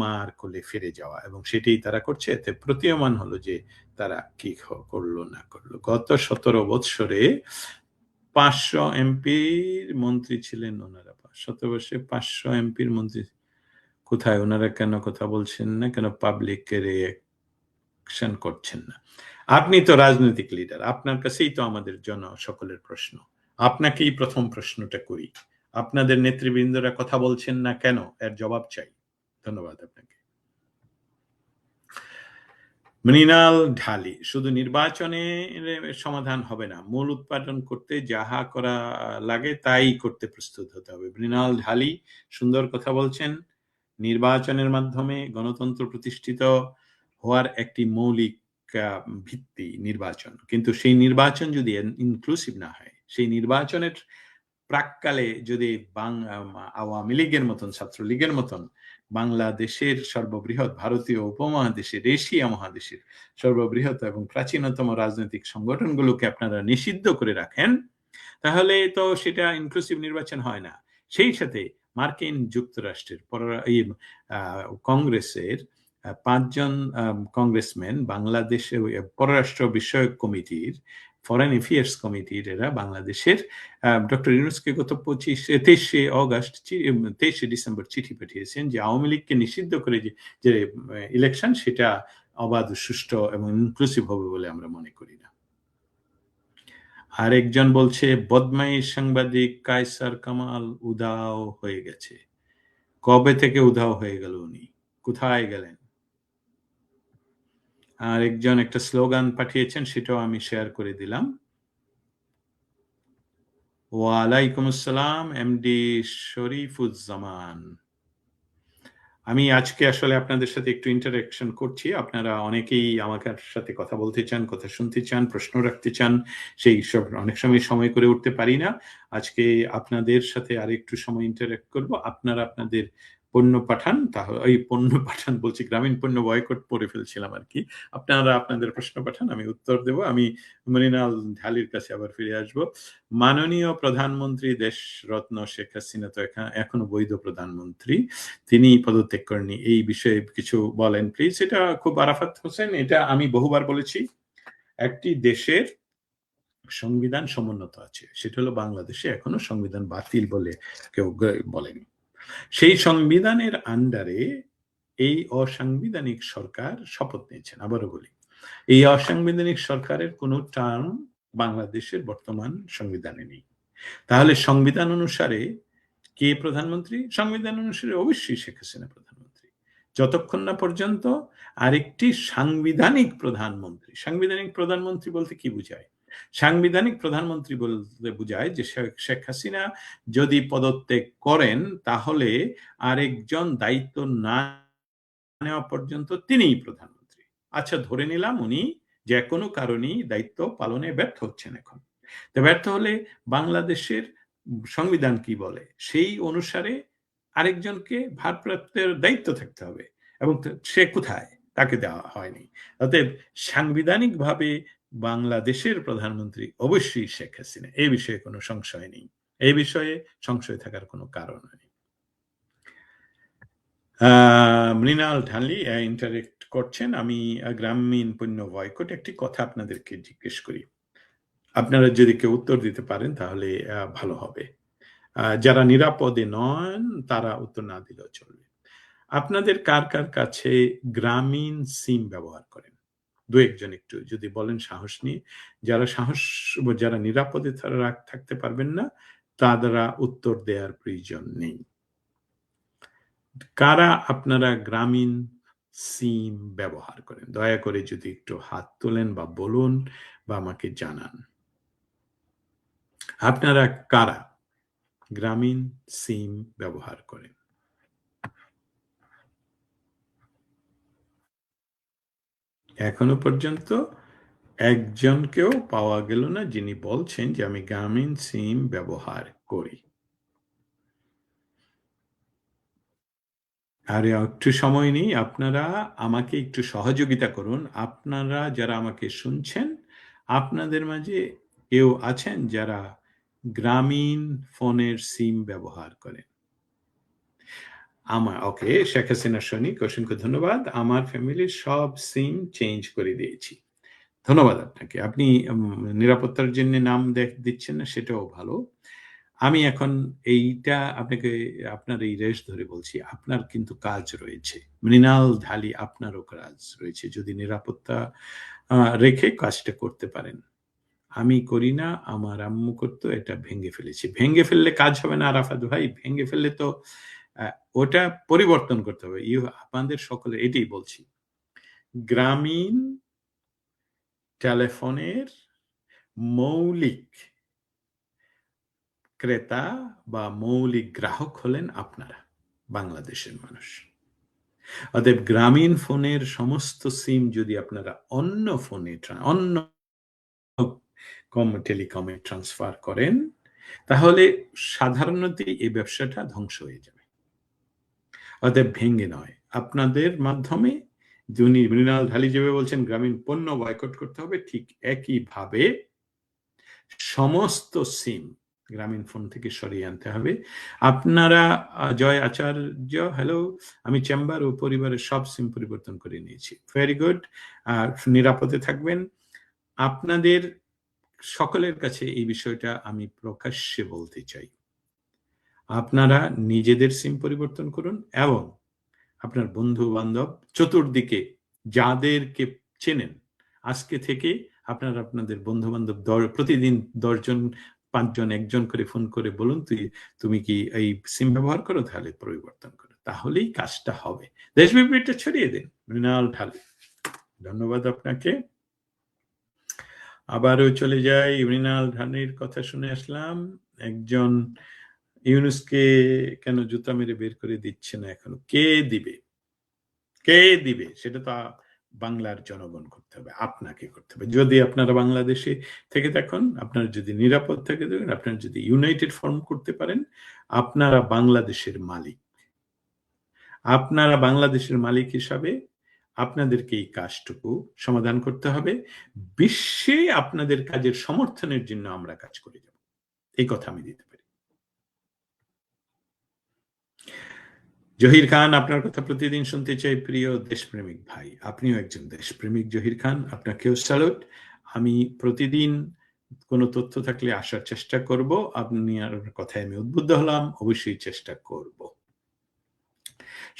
মার কোলে ফিরে যাওয়া, এবং সেটাই তারা করছে। এতে প্রতীয়মান হলো যে তারা কি করলো না করলো। গত 17 বৎসরে 500 এমপির মন্ত্রী ছিলেন ওনারা। 17 বছরে 500 এমপির মন্ত্রী কোথায়? ওনারা কেন কথা বলছেন না? কেন পাবলিকের রিঅ্যাকশন করছেন না? আপনি তো রাজনৈতিক লিডার, আপনার কাছেই তো আমাদের সকলের প্রশ্ন। আপনাকেই প্রথম প্রশ্নটা করি, আপনাদের নেতৃবৃন্দরা কথা বলছেন না কেন? এর জবাব চাই। ধন্যবাদ আপনাকে। মৃণাল ঢালি, শুধু নির্বাচনের সমাধান হবে না, মূল উৎপাদন করতে যাহা করা লাগে তাই করতে প্রস্তুত হতে হবে। মৃণাল ঢালি সুন্দর কথা বলছেন। নির্বাচনের মাধ্যমে গণতন্ত্র প্রতিষ্ঠিত হওয়ার একটি মৌলিক ভিত্তি নির্বাচন, কিন্তু সেই নির্বাচন যদি ইনক্লুসিভ না হয়, সেই নির্বাচনের প্রাককালে যদি আওয়ামী লীগের মতন, ছাত্রলীগের মতন বাংলাদেশের সর্ববৃহৎ, ভারতীয় উপমহাদেশের, এশিয়া মহাদেশের সর্ববৃহৎ এবং প্রাচীনতম রাজনৈতিক সংগঠনগুলোকে আপনারা নিষিদ্ধ করে রাখেন, তাহলে তো সেটা ইনক্লুসিভ নির্বাচন হয় না। সেই সাথে মার্কিন যুক্তরাষ্ট্রের কংগ্রেসের 5 জন কংগ্রেসম্যান বাংলাদেশের পররাষ্ট্র বিষয়ক কমিটির, ফরেন অ্যাফেয়ার্স কমিটির, এরা বাংলাদেশের ডক্টর ইউনূসকে গত 23শে ডিসেম্বর চিঠি পাঠিয়েছেন যে আওয়ামী লীগকে নিষিদ্ধ করে যে ইলেকশন, সেটা অবাধ, সুষ্ঠু এবং ইনক্লুসিভ হবে বলে আমরা মনে করি না। আরেকজন বলছে বদমাইশ সাংবাদিক কায়সার কামাল উধাও হয়ে গেছে। কবে থেকে উধাও হয়ে গেল উনি? কোথায় গেলেন? আরেকজন একটা স্লোগান পাঠিয়েছেন, সেটাও আমি শেয়ার করে দিলাম। ওয়ালাইকুম আসসালাম এমডি শরীফুজ্জামান। আমি আজকে আসলে আপনাদের সাথে একটু ইন্টারেকশন করছি। আপনারা অনেকেই আমাকে সাথে কথা বলতে চান, কথা শুনতে চান, প্রশ্ন রাখতে চান। সেই সব অনেক সময় করে উঠতে পারি না। আজকে আপনাদের সাথে আরেকটু সময় ইন্টারেক্ট করব। আপনারা আপনাদের পণ্য পাঠান, তাহলে এই পণ্য পাঠান বলছি, গ্রামীণ পণ্য বয়কট করে ফেলছিলাম আর কি। আপনারা আপনাদের প্রশ্ন পাঠান, আমি উত্তর দেব। আমি মৃণাল ঢালির কাছে আবার ফিরে আসব। মাননীয় প্রধানমন্ত্রী দেশরত্ন শেখ হাসিনা তো এখনো বৈধ প্রধানমন্ত্রী, তিনি পদত্যাগ করেননি। এই বিষয়ে কিছু বলেন প্লিজ। এটা খুব আরাফাত হোসেন, এটা আমি বহুবার বলেছি। একটি দেশের সংবিধান সমুন্নত আছে, সেটা হলো বাংলাদেশে এখনো সংবিধান বাতিল বলে কেউ বলেনি। সেই সংবিধানের আন্ডারে এই অসাংবিধানিক সরকার শপথ নিয়েছেন। আবারও বলি, এই অসাংবিধানিক সরকারের কোনো টার্ম বাংলাদেশের বর্তমান সংবিধানে নেই। তাহলে সংবিধান অনুসারে কে প্রধানমন্ত্রী? সংবিধান অনুসারে অবশ্যই শেখ হাসিনা প্রধানমন্ত্রী, যতক্ষণ না পর্যন্ত আরেকটি সাংবিধানিক প্রধানমন্ত্রী। সাংবিধানিক প্রধানমন্ত্রী বলতে কি বোঝায়? সাংবিধানিক প্রধানমন্ত্রী বলতে বোঝায় যে শেখ হাসিনা যদি পদত্যাগ করেন, তাহলে আরেকজন দায়িত্ব না নেওয়া পর্যন্ত তিনিই প্রধানমন্ত্রী। আচ্ছা, ধরে নিলাম উনি যে কোনো কারণেই দায়িত্ব পালনে ব্যর্থ হচ্ছেন এখন। তো ব্যর্থ হলে বাংলাদেশের সংবিধান কি বলে? সেই অনুসারে আরেকজনকে ভারপ্রাপ্তের দায়িত্ব থাকতে হবে, এবং সে কোথায়? তাকে দেওয়া হয়নি। অতএব সাংবিধানিকভাবে বাংলাদেশের প্রধানমন্ত্রী অবশ্যই শেখ হাসিনা, এই বিষয়ে কোনো সংশয় নেই। এই বিষয়ে সংশয় থাকার কোনো কারণ নেই। মৃণাল ঢালি ইন্টারেক্ট করছেন। আমি গ্রামীণ পণ্য বয়কট একটি কথা আপনাদেরকে জিজ্ঞেস করি, আপনারা যদি কেউ উত্তর দিতে পারেন তাহলে ভালো হবে। যারা নিরাপদে নন তারা উত্তর না দিলেও চলবে। আপনাদের কার কার কাছে গ্রামীণ সিম ব্যবহার করেন? দু একজন একটু যদি বলেন সাহস নিয়ে। যারা নিরাপদে থাকতে পারবেন না, তারা উত্তর দেওয়ার প্রয়োজন নেই। কারা আপনারা গ্রামীণ সিম ব্যবহার করেন? দয়া করে যদি একটু হাত তোলেন বা বলুন বা আমাকে জানান, আপনারা কারা গ্রামীণ সিম ব্যবহার করেন? এখনো পর্যন্ত একজনকেও পাওয়া গেল না যিনি বলছেন যে আমি গ্রামীণ সিম ব্যবহার করি। আর একটু সময় নেই, আপনারা আমাকে একটু সহযোগিতা করুন। আপনারা যারা আমাকে শুনছেন, আপনাদের মাঝে কেউ আছেন যারা গ্রামীণ ফোনের সিম ব্যবহার করেন? ওকে, শেখ হাসিনার সৈনিক, অসংখ্য ধন্যবাদ। আমার ফ্যামিলির সব সিম চেঞ্জ করে দিয়েছি। ধন্যবাদ আপনাকে। আপনি নিরাপত্তার জন্য নাম দিচ্ছেন না, সেটাও ভালো। আমি এখন এইটা আপনাকে, আপনার এই রেশ ধরে বলছি, আপনার কিন্তু কাজ রয়েছে। মৃণাল ঢালি, আপনারও কাজ রয়েছে। যদি নিরাপত্তা রেখে কাজটা করতে পারেন। আমি করি না, আমার আম্মু করতো, এটা ভেঙে ফেলেছি। ভেঙে ফেললে কাজ হবে না আরাফাত ভাই, ভেঙে ফেললে তো ওটা পরিবর্তন করতে হবে। আপনাদের সকলে এটাই বলছি গ্রামীণ টেলিফোনের মৌলিক ক্রেতা বা মৌলিক গ্রাহক হলেন আপনারা, বাংলাদেশের মানুষ। অতএব গ্রামীণ ফোনের সমস্ত সিম যদি আপনারা অন্য ফোনে অন্য টেলিকমে ট্রান্সফার করেন, তাহলে সাধারণত এই ব্যবসাটা ধ্বংস হয়ে যাবে। অতএব ভেঙে নয়, আপনাদের মাধ্যমে যিনি মৃণাল ঢালি যেভাবে বলছেন গ্রামীণ পণ্য বয়কট করতে হবে, ঠিক একইভাবে সমস্ত সিম গ্রামীণ ফোন থেকে সরিয়ে আনতে হবে। আপনারা জয় আচার্য, হ্যালো, আমি চেম্বার ও পরিবারের সব সিম পরিবর্তন করে নিয়েছি। ভেরি গুড, নিরাপদে থাকবেন। আপনাদের সকলের কাছে এই বিষয়টা আমি প্রকাশ্যে বলতে চাই, আপনারা নিজেদের সিম পরিবর্তন করুন এবং আপনার বন্ধু বান্ধব চতুর্দিকে যাদেরকে চেনেন, আজকে থেকে আপনারা আপনাদের বন্ধু বান্ধব প্রতিদিন 10 জন 5 জন 1 জন করে ফোন করে বলুন, তুমি কি এই সিম ব্যবহার করো, তাহলে পরিবর্তন করো, তাহলেই কাজটা হবে। দেশব্যাপীটা ছড়িয়ে দিন। মৃণাল ঢালি, ধন্যবাদ আপনাকে। আবারও চলে যাই, মৃণাল ঢালির কথা শুনে আসলাম। একজন ইউনুসকে কেন জুতা মেরে বের করে দিচ্ছে না এখনো? কে দিবে? কে দিবে? সেটা তো বাংলার জনগণ করতে হবে, আপনাকে করতে হবে। যদি আপনারা বাংলাদেশে থেকে দেখুন, আপনারা যদি নিরাপদ থেকে দেখেন, আপনারা যদি ইউনাইটেড ফর্ম করতে পারেন, আপনারা বাংলাদেশের মালিক। আপনারা বাংলাদেশের মালিক হিসাবে আপনাদেরকে এই কাজটুকু সমাধান করতে হবে। বিশ্বে আপনাদের কাজের সমর্থনের জন্য আমরা কাজ করে যাব, এই কথা আমি দিতে পারি। জহির খান, আপনার কথা প্রতিদিন শুনতে চাই প্রিয় দেশপ্রেমিক ভাই। আপনিও একজন দেশপ্রেমিক জহির খান, আপনাকেও স্যালুট। আমি প্রতিদিন কোনো তথ্য থাকলে আসার চেষ্টা করব। আপনি আর কথায় আমি উদ্বুদ্ধ হলাম, অবশ্যই চেষ্টা করব।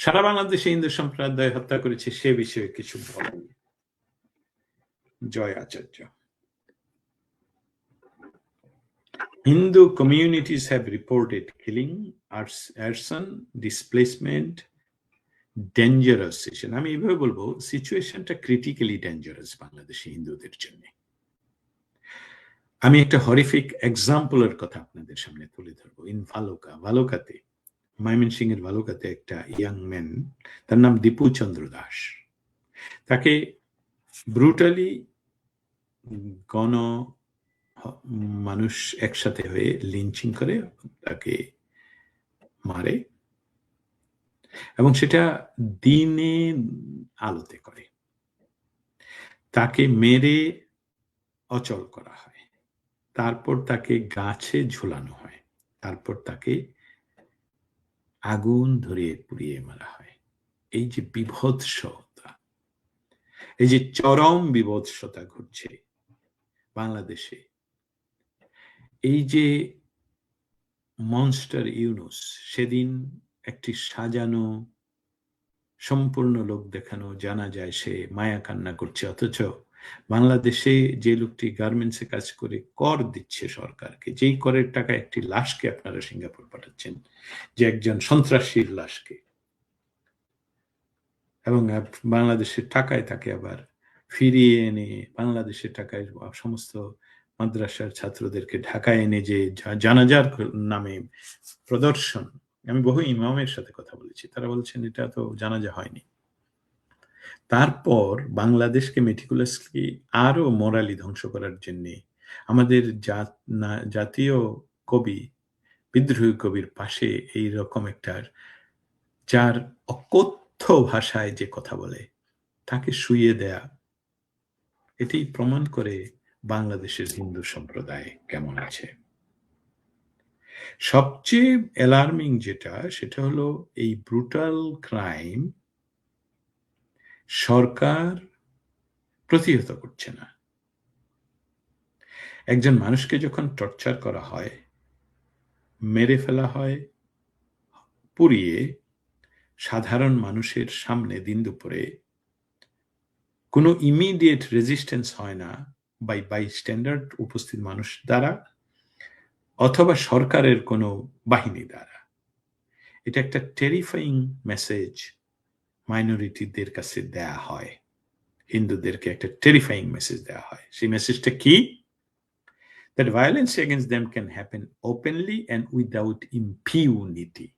সারা বাংলাদেশে হিন্দু সম্প্রদায় হত্যা করেছে, সে বিষয়ে কিছু বলেন। জয় আচার্য, Hindu communities have reported killing, arson, displacement, dangerous situation. আমি এইভাবে বলবো, সিচুয়েশনটা ক্রিটিক্যালি ডেঞ্জারাস বাংলাদেশি হিন্দুদের জন্য। আমি একটা হরিফিক এক্সাম্পলের কথা আপনাদের সামনে তুলে ধরবো। ইন ভালুকাতে, ময়মনসিংহ এর ভালুকাতে একটা ইয়াং ম্যান, তার নাম দীপু চন্দ্র দাস, তাকে ব্রুটালি মানুষ একসাথে হয়ে লিঞ্চিং করে তাকে মারে, এবং সেটা দিনে আলোতে করে। তাকে মেরে অচল করা হয়, তারপর তাকে গাছে ঝুলানো হয়, তারপর তাকে আগুন ধরিয়ে পুড়িয়ে মারা হয়। এই যে বিভৎসতা, এই যে চরম বিভৎসতা ঘটছে বাংলাদেশে, এই যে মনস্টার ইউনুস, সেদিন একটি সাজানো সম্পূর্ণ লোক দেখানো, জানা যায় সে মায়া কান্না করছে, অথচ বাংলাদেশে যে লোকটি গার্মেন্টসে কাজ করে কর দিচ্ছে সরকারকে, যেই করের টাকা একটি লাশকে আপনারা সিঙ্গাপুর পাঠাচ্ছেন, যে একজন সন্ত্রাসীর লাশকে, এবং বাংলাদেশের টাকায় তাকে আবার ফিরিয়ে এনে বাংলাদেশের টাকায় সমস্ত মাদ্রাসার ছাত্রদেরকে ঢাকায় এনে যে জানাজার নামে প্রদর্শন। আমি বহু ইমামের সাথে কথা বলেছি, তারা বলছেন এটা তো জানাজা হয়নি। তারপর বাংলাদেশকে মেটিকুলাসলি আরো মোরালি ধ্বংস করার জন্য আমাদের জাতীয় কবি, বিদ্রোহী কবির পাশে এই রকম একটা, যার অকথ্য ভাষায় যে কথা বলে, তাকে শুইয়ে দেয়া, এটি প্রমাণ করে বাংলাদেশের হিন্দু সম্প্রদায় কেমন আছে। সবচেয়ে অ্যালার্মিং যেটা, সেটা হলো এই ব্রুটাল ক্রাইম সরকার প্রতিহত করছে না। একজন মানুষকে যখন টর্চার করা হয়, মেরে ফেলা হয়, পুড়িয়ে সাধারণ মানুষের সামনে দিন দুপুরে, কোনো ইমিডিয়েট রেজিস্ট্যান্স হয় না বাই স্ট্যান্ডার্ড উপস্থিত মানুষ দ্বারা অথবা সরকারের কোনো বাহিনী দ্বারা। এটা একটা টেরিফাইং মেসেজ মাইনরিটিদের কাছে দেয়া হয়। হিন্দুদেরকে একটা টেরিফাইং মেসেজ দেওয়া হয়। সেই মেসেজটা কি? That violence against them can happen openly and without impunity.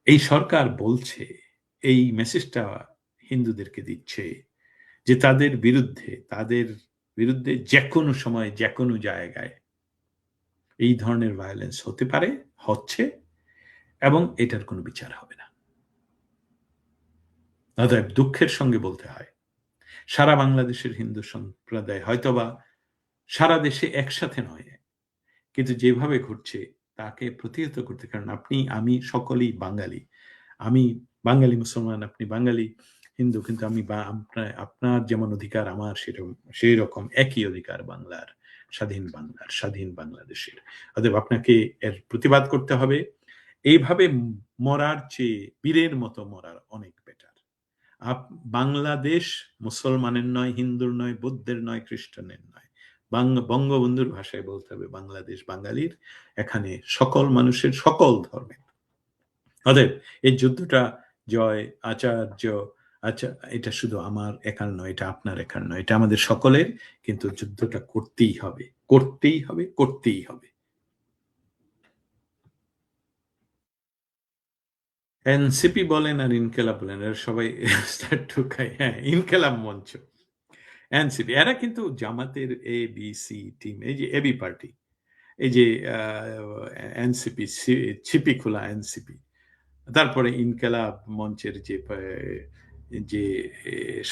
এই সরকার বলছে, এই মেসেজটা হিন্দুদেরকে দিচ্ছে যে তাদের বিরুদ্ধে যে কোনো সময় যে কোনো জায়গায় এই ধরনের ভায়োলেন্স হতে পারে, হচ্ছে, এবং এটার কোনো বিচার হবে না। অতএব দুঃখের সঙ্গে বলতে হয়, সারা বাংলাদেশের হিন্দু সম্প্রদায় হয়তোবা সারা দেশে একসাথে নয়, কিন্তু যেভাবে ঘটছে তাকে প্রতিহত করতে, কারণ আপনি আমি সকলেই বাঙালি। আমি বাঙালি মুসলমান, আপনি বাঙালি হিন্দু, কিন্তু আমি আপনার যেমন অধিকার আমার সেই রকম একই অধিকার বাংলার, স্বাধীন বাংলাদেশের। অতএব আপনাকে এর প্রতিবাদ করতে হবে। এইভাবে মরার চেয়ে বীরের মতো মরার অনেক বেটার। বাংলাদেশ মুসলমানের নয়, হিন্দুর নয়, বৌদ্ধের নয়, খ্রিস্টানের নয়, বঙ্গবন্ধুর ভাষায় বলতে হবে বাংলাদেশ বাঙালির, এখানে সকল মানুষের, সকল ধর্মের। অতএব এই যুদ্ধটা জয় আচ্ছা, এটা শুধু আমার একার নয়, এটা আপনার একার নয়, এটা আমাদের সকলের, কিন্তু যুদ্ধটা করতেই হবে, করতেই হবে, করতেই হবে। এনসিপি বলেন আর ইনকেলাব বলেন, এরা সবাই হ্যাঁ, ইনকেলাব মঞ্চ, এনসিপি, এরা কিন্তু জামাতের এ বি সি টিম, এই যে এবি পার্টি, এই যে এনসিপি, ছিপি খোলা এনসিপি, তারপরে ইনকেলাব মঞ্চের যে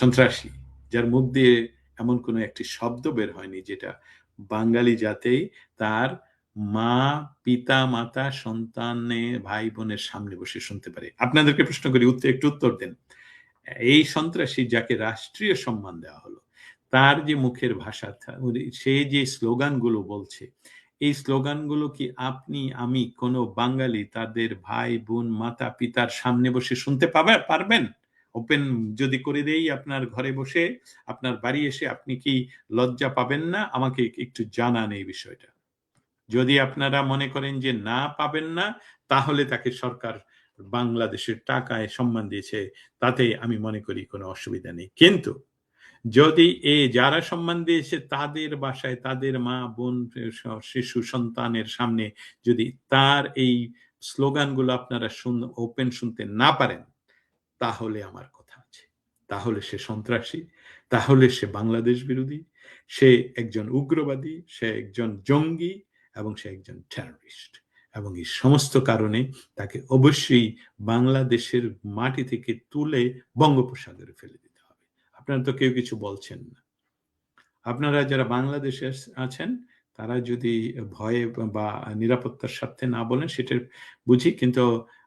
সন্ত্রাসী, যার মুখ দিয়ে এমন কোনো একটি শব্দ বের হয়নি যেটা বাঙালি জাতেই তার মা, পিতা, মাতা, সন্তানে, ভাই বোনের সামনে বসে শুনতে পারে। আপনাদেরকে প্রশ্ন করি, একটু উত্তর দেন। এই সন্ত্রাসী যাকে রাষ্ট্রীয় সম্মান দেওয়া হলো, তার যে মুখের ভাষা, সে যে স্লোগানগুলো বলছে, এই স্লোগানগুলো কি আপনি আমি কোনো বাঙালি তাদের ভাই বোন মাতা পিতার সামনে বসে শুনতে পারবেন? ওপেন যদি করে দেই আপনার ঘরে বসে, আপনার বাড়ি এসে, আপনি কি লজ্জা পাবেন না? আমাকে একটু জানান এই বিষয়টা। যদি আপনারা মনে করেন যে না, পাবেন না, তাহলে তাকে সরকার বাংলাদেশের টাকায় সম্মান দিয়েছে, তাতে আমি মনে করি কোনো অসুবিধা নেই। কিন্তু যদি যারা সম্মান দিয়েছে তাদের বাসায় তাদের মা বোন শিশু সন্তানের সামনে যদি তার এই স্লোগানগুলো আপনারা ওপেন শুনতে না পারেন, তাহলে আমার কথা আছে, তাহলে সে সন্ত্রাসী, তাহলে সে বাংলাদেশ বিরোধী, সে একজন উগ্রবাদী, সে একজন জঙ্গি, এবং সে একজন টেররিস্ট। এবং এই সমস্ত কারণে তাকে অবশ্যই বাংলাদেশের মাটি থেকে তুলে বঙ্গোপসাগরে ফেলে দিতে হবে। আপনারা তো কেউ কিছু বলছেন না। আপনারা যারা বাংলাদেশে আছেন, তারা যদি ভয়ে বা নিরাপত্তার স্বার্থে না বলেন সেটা বুঝি, কিন্তু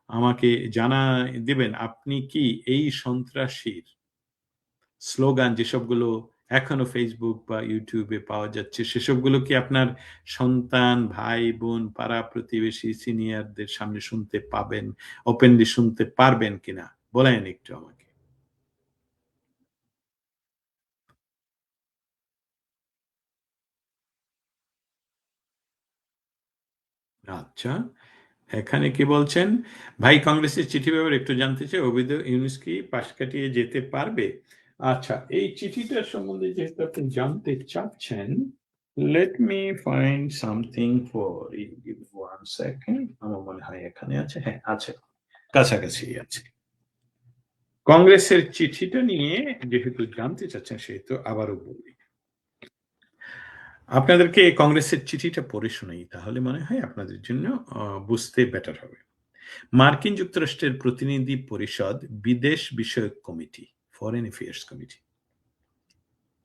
আমাকে জানা দিবেন, আপনি কি এই সন্ত্রাসীর স্লোগান যেসবগুলো এখনো ফেসবুক বা ইউটিউবে পাওয়া যাচ্ছে, সেসবগুলো কি আপনার সন্তান, ভাই বোন, পাড়া প্রতিবেশী, সিনিয়রদের সামনে শুনতে পাবেন, ওপেনলি শুনতে পারবেন কিনা বলেন একটু আমাকে। আচ্ছা, এখানে কি বলছেন? ভাই কংগ্রেসের চিঠি ব্যাপারে একটু জানতে চাই, অবৈধ ইউনুস কি পাশ কাটিয়ে যেতে পারবে? আচ্ছা, এই চিঠিটার সম্বন্ধে যেহেতু আপনি জানতে চাচ্ছেন, let me find something for you, give one second. আমার মনে হয় এখানে আছে, হ্যাঁ আছে, কাছাকাছি আছে। কংগ্রেসের চিঠিটা নিয়ে যেহেতু জানতে চাচ্ছেন, সেহেতু আবারও বলি, আপনাদেরকে কংগ্রেসের চিঠিটা পড়ে শোনাই, তাহলে মনে হয় আপনাদের জন্য বুঝতে বেটার হবে। মার্কিন যুক্তরাষ্ট্রের প্রতিনিধি পরিষদ বিদেশ বিষয়ক কমিটি, ফরেন অ্যাফেয়ার্স কমিটি,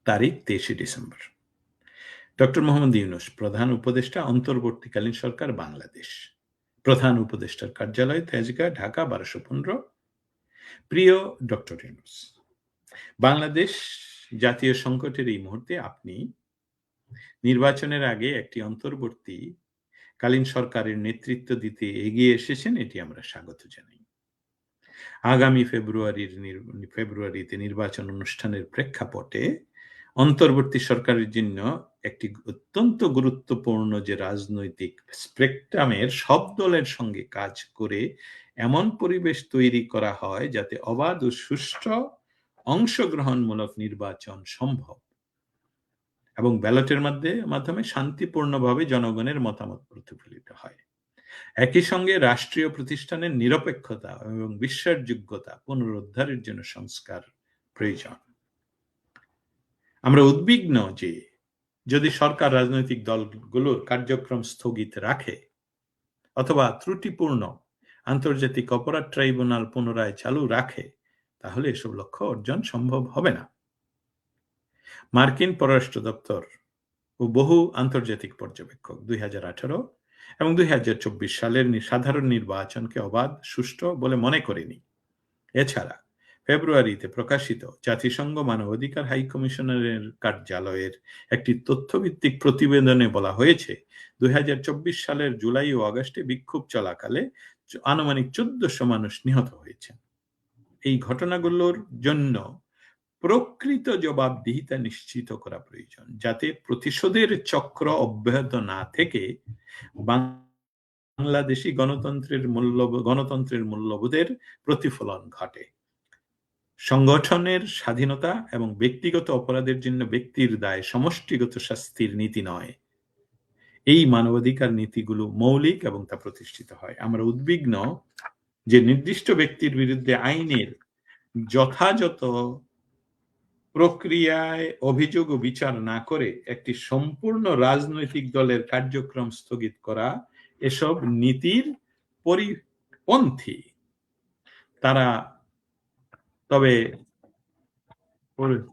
তারিখ 23 ডিসেম্বর। ডক্টর মোহাম্মদ ইউনূস, প্রধান উপদেষ্টা, অন্তর্বর্তীকালীন সরকার, বাংলাদেশ। প্রধান উপদেষ্টার কার্যালয়, তেজগাঁ, ঢাকা 1215। প্রিয় ডক্টর ইউনূস, বাংলাদেশ জাতীয় সংকটের এই মুহূর্তে আপনি নির্বাচনের আগে একটি অন্তর্বর্তীকালীন সরকারের নেতৃত্ব দিতে এগিয়ে এসেছেন, এটি আমরা স্বাগত জানাই। আগামী ফেব্রুয়ারিতে নির্বাচন অনুষ্ঠানের প্রেক্ষাপটে অন্তর্বর্তী সরকারের জন্য একটি অত্যন্ত গুরুত্বপূর্ণ যে রাজনৈতিক স্পেকট্রামের সব দলের সঙ্গে কাজ করে এমন পরিবেশ তৈরি করা হয় যাতে অবাধ ও সুষ্ঠু অংশগ্রহণমূলক নির্বাচন সম্ভব এবং ব্যালটের মাধ্যমে শান্তিপূর্ণভাবে জনগণের মতামত প্রতিফলিত হয়। একই সঙ্গে রাষ্ট্রীয় প্রতিষ্ঠানের নিরপেক্ষতা এবং বিশ্বাসযোগ্যতা পুনরুদ্ধারের জন্য সংস্কার প্রয়োজন। আমরা উদ্বিগ্ন যে যদি সরকার রাজনৈতিক দলগুলোর কার্যক্রম স্থগিত রাখে অথবা ত্রুটিপূর্ণ আন্তর্জাতিক অপরাধ ট্রাইব্যুনাল পুনরায় চালু রাখে, তাহলে এসব লক্ষ্য অর্জন সম্ভব হবে না। মার্কিন পররাষ্ট্র দপ্তর ও বহু আন্তর্জাতিক পর্যবেক্ষক 2018 এবং 2024 সালের সাধারণ নির্বাচনকে অবাধ, সুষ্ঠু বলে মনে করেনি। এছাড়া ফেব্রুয়ারিতে প্রকাশিত জাতিসংঘ মানবাধিকার হাই কমিশনারের কার্যালয়ের একটি তথ্যভিত্তিক প্রতিবেদনে বলা হয়েছে 2024 সালের জুলাই ও আগস্টে বিক্ষোভ চলাকালে আনুমানিক 1400 মানুষ নিহত হয়েছে। এই ঘটনাগুলোর জন্য প্রকৃত জবাবদিহিতা নিশ্চিত করা প্রয়োজন, যাতে প্রতিশোধের চক্র অব্যাহত না থেকে বাংলাদেশি গণতন্ত্রের মূল্যবোধের প্রতিফলন ঘটে। সংগঠনের স্বাধীনতা এবং ব্যক্তিগত অপরাধের জন্য ব্যক্তির দায় সমষ্টিগত শাস্তির নীতি নয়। এই মানবাধিকার নীতিগুলো মৌলিক এবং তা প্রতিষ্ঠিত হয়। আমরা উদ্বিগ্ন যে নির্দিষ্ট ব্যক্তির বিরুদ্ধে আইনের যথাযথ প্রক্রিয়ায় অভিযোগ ও বিচার না করে একটি সম্পূর্ণ রাজনৈতিক দলের কার্যক্রম স্থগিত করা এসব নীতির পরিপন্থী। তারা তবে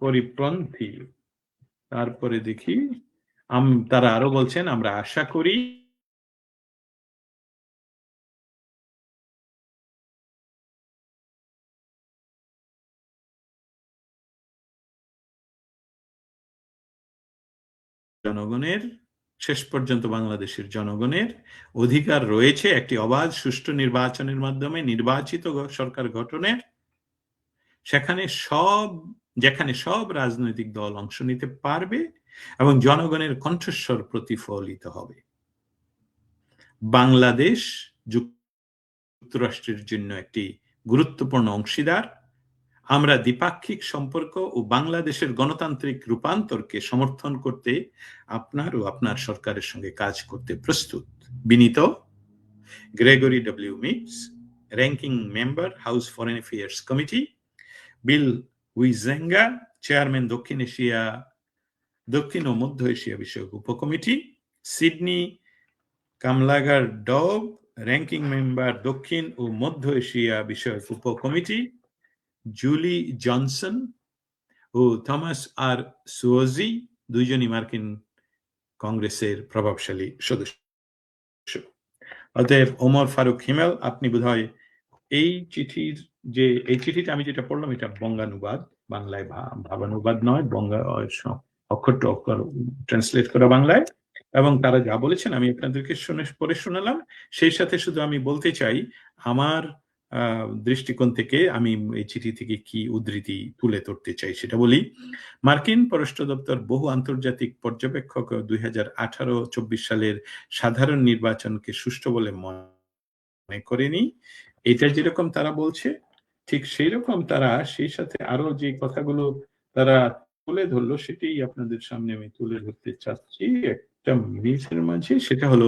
পরিপন্থী। তারপরে দেখি তারা আরো বলছেন, আমরা আশা করি জনগণের শেষ পর্যন্ত বাংলাদেশের জনগণের অধিকার রয়েছে একটি অবাধ সুষ্ঠু নির্বাচনের মাধ্যমে নির্বাচিত সরকার গঠনের, যেখানে সব রাজনৈতিক দল অংশ নিতে পারবে এবং জনগণের কণ্ঠস্বর প্রতিফলিত হবে। বাংলাদেশ যুক্তরাষ্ট্রের জন্য একটি গুরুত্বপূর্ণ অংশীদার। আমরা দ্বিপাক্ষিক সম্পর্ক ও বাংলাদেশের গণতান্ত্রিক রূপান্তরকে সমর্থন করতে আপনার ও আপনার সরকারের সঙ্গে কাজ করতে প্রস্তুত। বিনীত Gregory W Meeks, ranking member, House Foreign Affairs Committee, Bill Huizenga, chairman দক্ষিণ ও মধ্য এশিয়া বিষয়ক উপকমিটি, Sydney Kamlager Dove, ranking member, দক্ষিণ ও মধ্য এশিয়া বিষয়ক উপকমিটি, জুলি জনসন ও থমাস আর সুওজি, দুইজনই মার্কিন কংগ্রেসের প্রভাবশালী সদস্য। অতএব ওমর ফারুক হিমেল, আপনি বোধহয় এই চিঠিটা আমি যেটা পড়লাম এটা বঙ্গানুবাদ, বাংলায় ভাবানুবাদ নয়, অক্ষর টু অক্ষর ট্রান্সলেট করা বাংলায়, এবং তারা যা বলেছেন আমি আপনাদেরকে পড়ে শোনালাম। সেই সাথে শুধু আমি বলতে চাই আমার দৃষ্টিকোণ থেকে আমি এই চিঠি থেকে কি উদ্ধৃতি তুলে ধরতে চাই সেটা বলি। মার্কিন পররাষ্ট্র দপ্তর বহু আন্তর্জাতিক পর্যবেক্ষক 2018-24 সালের সাধারণ নির্বাচনকে সুষ্ঠু বলে মনে করেনি। এটা যেরকম তারা বলছে ঠিক সেই রকম তারা সেই সাথে আরো যে কথাগুলো তারা তুলে ধরলো সেটাই আপনাদের সামনে আমি তুলে ধরতে চাচ্ছি একটা মিনিটের মাঝে। সেটা হলো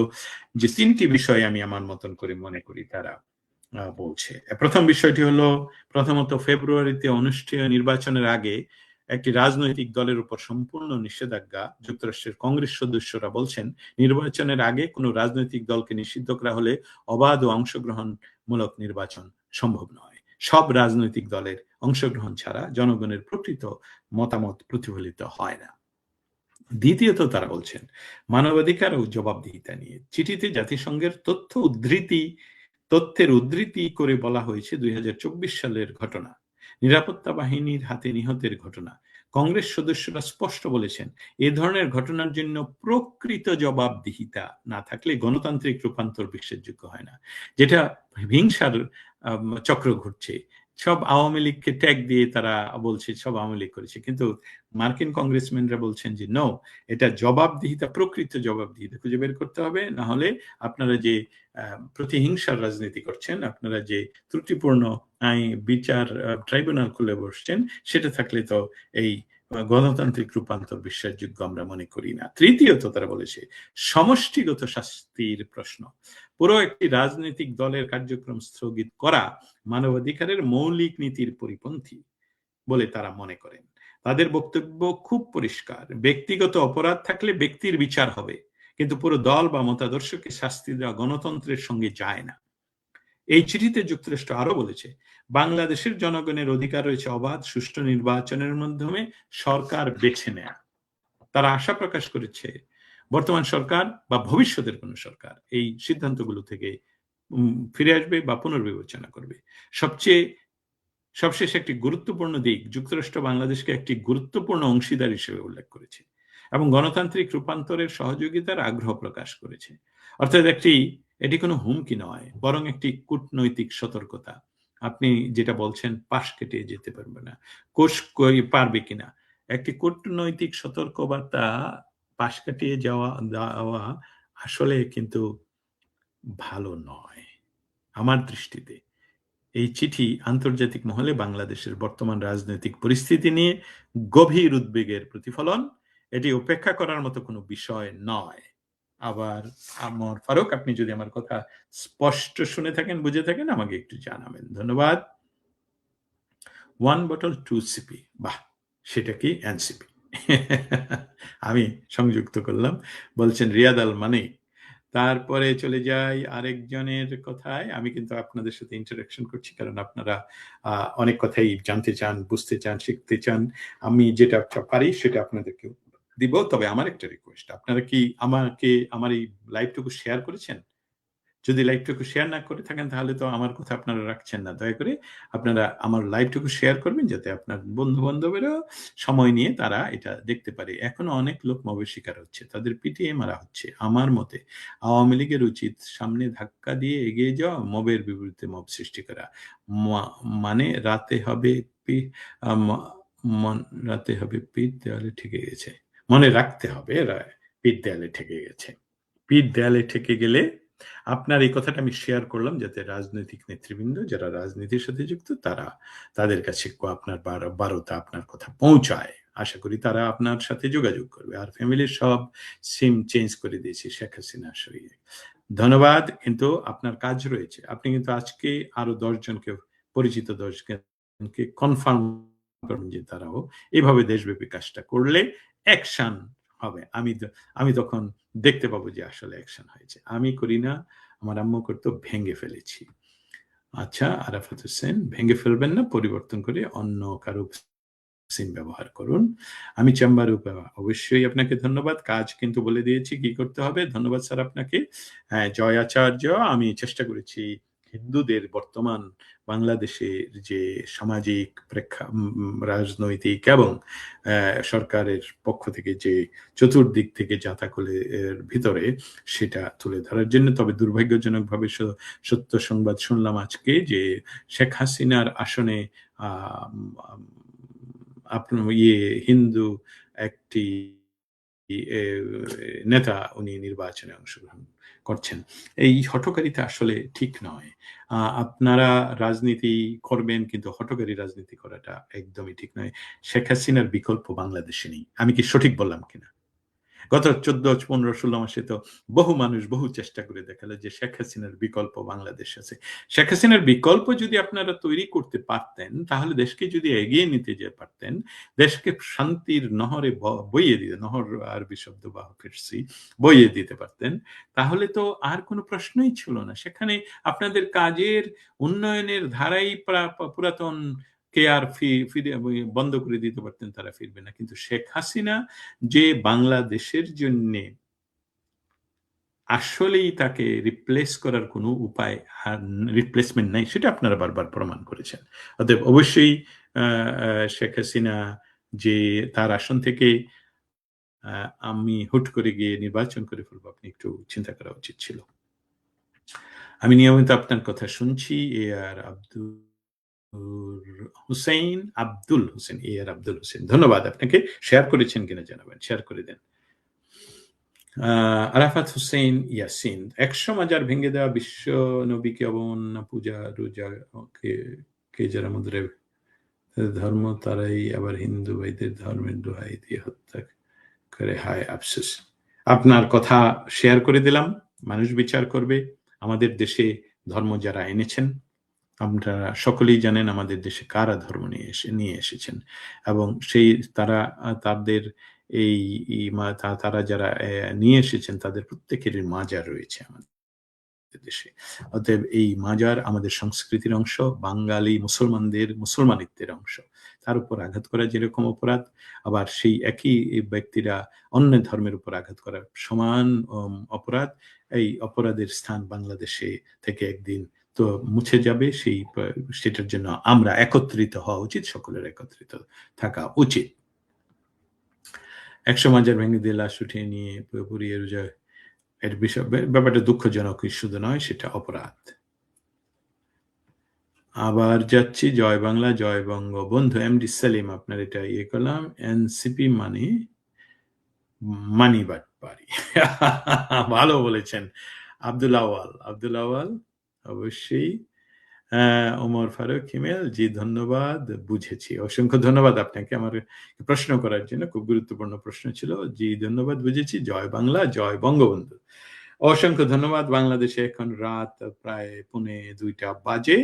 যে তিনটি বিষয় আমি আমার মতন করে মনে করি তারা বলছে। প্রথম বিষয়টি হলো, প্রথমত ফেব্রুয়ারিতে অনুষ্ঠেয় নির্বাচনের আগে একটি রাজনৈতিক দলের উপর সম্পূর্ণ নিষেধাজ্ঞা। যুক্তরাষ্ট্রের কংগ্রেস সদস্যরা বলছেন নির্বাচনের আগে কোনো রাজনৈতিক দলকে নিষিদ্ধ করা হলে অবাধ ও অংশগ্রহণমূলক নির্বাচন সম্ভব নয়। সব রাজনৈতিক দলের অংশগ্রহণ ছাড়া জনগণের প্রকৃত মতামত প্রতিফলিত হয় না। দ্বিতীয়ত তারা বলছেন মানবাধিকার ও জবাবদিহিতা নিয়ে। চিঠিতে জাতিসংঘের তথ্যের উদ্ধৃতি করে বলা হয়েছে 2024 সালের ঘটনা, নিরাপত্তা বাহিনীর হাতে নিহতের ঘটনা। কংগ্রেস সদস্যরা স্পষ্ট বলেছেন এ ধরনের ঘটনার জন্য প্রকৃত জবাবদিহিতা না থাকলে গণতান্ত্রিক রূপান্তর বিশ্বাসযোগ্য হয় না। যেটা হিংসার চক্র ঘটছে, সব আওয়ামী লীগকে ট্যাগ দিয়ে তারা বলছে সব আওয়ামী লীগ করেছে, কিন্তু মার্কিন কংগ্রেসম্যানরা বলছেন যে নো, এটা জবাবদিহিতা, প্রকৃত জবাবদিহিতা খুঁজে বের করতে হবে, না হলে আপনারা যে প্রতিহিংসার রাজনীতি করছেন, আপনারা যে ত্রুটিপূর্ণ বিচার ট্রাইব্যুনাল খুলে বসছেন, সেটা থাকলে তো এই গণতান্ত্রিক রূপান্তর বিশ্বাসযোগ্য আমরা মনে করি না। তৃতীয়ত তারা বলেছে সমষ্টিগত শাস্তির প্রশ্ন। পুরো একটি রাজনৈতিক দলের কার্যক্রম স্থগিত করা মানবাধিকারের মৌলিক নীতির পরিপন্থী বলে তারা মনে করেন। তাদের বক্তব্য খুব পরিষ্কার, ব্যক্তিগত অপরাধ থাকলে ব্যক্তির বিচার হবে, কিন্তু পুরো দল বা মতাদর্শকে শাস্তি দেওয়া গণতন্ত্রের সঙ্গে যায় না। এই চিঠিতে যুক্তরাষ্ট্র আরো বলেছে, বাংলাদেশের জনগণের অধিকার রয়েছে অবাধ সুষ্ঠু নির্বাচনের মাধ্যমে সরকার বেছে নেয়া। তারা আশা প্রকাশ করেছে বর্তমান সরকার বা ভবিষ্যতের কোন সরকার এই সিদ্ধান্তগুলো থেকে ফিরে আসবে বা পুনর্বিবেচনা করবে। সবশেষে একটি গুরুত্বপূর্ণ দিক, যুক্তরাষ্ট্র বাংলাদেশকে একটি গুরুত্বপূর্ণ অংশীদার হিসেবে উল্লেখ করেছে এবং গণতান্ত্রিক রূপান্তরের সহযোগিতার আগ্রহ প্রকাশ করেছে। অর্থাৎ এটি কোনো হুমকি নয়, বরং একটি কূটনৈতিক সতর্কতা। আপনি যেটা বলছেন পাশ কেটে যেতে পারবে না, পারবে কিনা, একটি কূটনৈতিক সতর্কবার্তা পাশ কাটিয়ে দেওয়া আসলে কিন্তু ভালো নয় আমার দৃষ্টিতে। এই চিঠি আন্তর্জাতিক মহলে বাংলাদেশের বর্তমান রাজনৈতিক পরিস্থিতি নিয়ে গভীর উদ্বেগের প্রতিফলন। এটি উপেক্ষা করার মতো কোনো বিষয় নয়। আবার আমার ফারুক, আপনি যদি আমার কথা স্পষ্ট শুনে থাকেন, বুঝে থাকেন, আমাকে একটু জানাবেন। ধন্যবাদ। 1 bottle 2 সিপি, বাহ, সেটা কি এনসিপি? আমি সংযুক্ত করলাম। বলছেন রিয়াদ আল মানিক। তারপরে চলে যাই আরেকজনের কথায়। আমি কিন্তু আপনাদের সাথে ইন্টারাকশন করছি, কারণ আপনারা অনেক কথাই জানতে চান, বুঝতে চান, শিখতে চান। আমি যেটা পারি সেটা আপনাদেরকে দিব। তবে আমার একটা রিকোয়েস্ট, আপনারা কি আমাকে আমার এই লাইভটুকু শেয়ার করেছেন? যদি লাইভটুকু শেয়ার না করে থাকেন, তাহলে তো আমার কথা আপনারা রাখছেন না। দয়া করে আপনারা আমার লাইভটুকু শেয়ার করবেন, যাতে আপনার বন্ধু-বান্ধবেরাও সময় নিয়ে তারা এটা দেখতে পারে। এখনো অনেক লোক মবের শিকার হচ্ছে। তাদের পিটিয়ে মারা হচ্ছে। আমার মতে আওয়ামী লীগের উচিত সামনে ধাক্কা দিয়ে এগিয়ে যাওয়া, মবের বিপরীতে মব সৃষ্টি করা। মানে রাতে হবে আ ম মন রাতে হবে পিঠ দেওয়ালে ঠেকে গেছে। মনে রাখতে হবে পিঠ দেয়ালে ঠেকে গেছে। পিঠ দেয়ালে ঠেকে গেলে, আপনার এই কথাটা আমি শেয়ার করলাম যাতে রাজনৈতিক নেতৃবৃন্দ যারা রাজনীতির সাথে যুক্ত তারা তাদের কাছে আপনার বার্তা আপনার কথা পৌঁছায়। আশা করি তারা আপনার সাথে যোগাযোগ করবে। আর ফ্যামিলির সব সিম চেঞ্জ করে দিয়েছি শেখ হাসিনা সরিয়ে। ধন্যবাদ। কিন্তু আপনার কাজ রয়েছে। আপনি কিন্তু আজকে আরো ১০ জনকে, পরিচিত ১০ জনকে কনফার্ম করবেন যে তারাও এভাবে দেশব্যাপী কাজটা করলে অ্যাকশন হবে। আমি তখন দেখতে পাবো যে আসলে অ্যাকশন হয়েছে। আমি করি না, আমার আম্মু করতো, ভেঙে ফেলেছি। আচ্ছা, আরাফাত হোসেন, ভেঙে ফেলবেন না, পরিবর্তন করে অন্য কারো সিম ব্যবহার করুন। আমি চেম্বার অবশ্যই আপনাকে ধন্যবাদ। কাজ কিন্তু বলে দিয়েছি কি করতে হবে। ধন্যবাদ স্যার আপনাকে। হ্যাঁ, জয় আচার্য। আমি চেষ্টা করেছি হিন্দুদের বর্তমান বাংলাদেশের যে সামাজিক রাজনৈতিক এবং সরকারের পক্ষ থেকে যে চতুর্দিক থেকে জাতাকলের ভিতরে সেটা তুলে ধরার জন্য। তবে দুর্ভাগ্যজনকভাবে সত্য সংবাদ শুনলাম আজকে যে শেখ হাসিনার আসনে আপনার হিন্দু একটি এ নেতা উনি নির্বাচনে অংশগ্রহণ করছেন। এই হঠকারিতা আসলে ঠিক নয়। আপনারা রাজনীতি করবেন, কিন্তু হঠকারী রাজনীতি করাটা একদমই ঠিক নয়। শেখ হাসিনার বিকল্প বাংলাদেশে নেই। আমি কি সঠিক বললাম কিনা? গত ১৪, ১৫, ১৬ মাসে তো বহু মানুষ বহু চেষ্টা করে দেখালো যে শেখ হাসিনার বিকল্প বাংলাদেশ আছে। শেখ হাসিনার বিকল্প যদি আপনারা তৈরি করতে পারতেন, তাহলে দেশকে যদি এগিয়ে নিতে পারতেন, দেশকে শান্তির নহরে বইয়ে দিতে, নহর আরবি শব্দ বা ফিরসি, বইয়ে দিতে পারতেন, তাহলে তো আর কোনো প্রশ্নই ছিল না। সেখানে আপনাদের কাজের উন্নয়নের ধারাই পুরাতন কে আর ফিরে বন্ধ করে দিতে পারতেন, তারা ফিরবে না। কিন্তু শেখ হাসিনা যে বাংলাদেশের জন্যে আসলেই তাকে রিপ্লেস করার কোনো উপায় আর রিপ্লেসমেন্ট নাই, সেটা আপনারা বারবার প্রমাণ করেছেন। অতএব অবশ্যই আ আ শেখ হাসিনা যে তার আসন থেকে আমি হুট করে গিয়ে নির্বাচন করে ফেলবো, আপনি একটু চিন্তা করা উচিত ছিল। আমি নিয়মিত আপনার কথা শুনছি। আর আব্দুল হোসেন, আব্দুল হোসেন। ধন্যবাদ আপনাকে। শেয়ার করেছেন কিনা জানাবেন। শেয়ার করে দেন। আরাফাত হোসেন ইয়াসিন, ১০০ মাজার ভেঙে দেওয়া বিশ্ব নবীকে অবমাননা, পূজা রোজা কে যারা মুদ্রায় ধর্ম তারাই আবার হিন্দু ভাইদের ধর্মের দোহাই দিয়ে হত্যা করে, হায় আফসোস। আপনার কথা শেয়ার করে দিলাম, মানুষ বিচার করবে। আমাদের দেশে ধর্ম যারা এনেছেন, আপনারা সকলেই জানেন আমাদের দেশে কারা ধর্ম নিয়ে এসেছেন, এবং সেই তারা তাদের এই তারা যারা নিয়ে এসেছেন তাদের প্রত্যেকেরই মাজার রয়েছে আমাদের দেশে। অতএব এই মাজার আমাদের সংস্কৃতির অংশ, বাঙালি মুসলমানদের মুসলমানিত্বের অংশ। তার উপর আঘাত করা যেরকম অপরাধ, আবার সেই একই ব্যক্তিরা অন্য ধর্মের উপর আঘাত করা সমান অপরাধ। এই অপরাধের স্থান বাংলাদেশে থেকে একদিন তো মুছে যাবে, সেটার জন্য আমরা একত্রিত হওয়া উচিত, সকলের একত্রিত থাকা উচিত। 100 মাজার ভেঙে দিয়ে লাশ উঠিয়ে নিয়ে পুড়িয়ে যায়, এর বিষয় ব্যাপারটা দুঃখজনক শুধু নয়, সেটা অপরাধ। আবার যাচ্ছি, জয় বাংলা জয় বঙ্গবন্ধু। এমডি সেলিম, আপনার এটা ইয়ে করলাম, এনসিপি মানি বাটপারি। ভালো বলেছেন। আব্দুল আওয়াল অবশ্যই। ওমর ফারুক হিমেল, জি ধন্যবাদ, বুঝেছি। অসংখ্য ধন্যবাদ আপনাকে আমার প্রশ্ন করার জন্য, খুব গুরুত্বপূর্ণ প্রশ্ন ছিল। জি ধন্যবাদ, বুঝেছি। জয় বাংলা জয় বঙ্গবন্ধু। অসংখ্য ধন্যবাদ। বাংলাদেশে এখন রাত প্রায় 1:45 বাজে।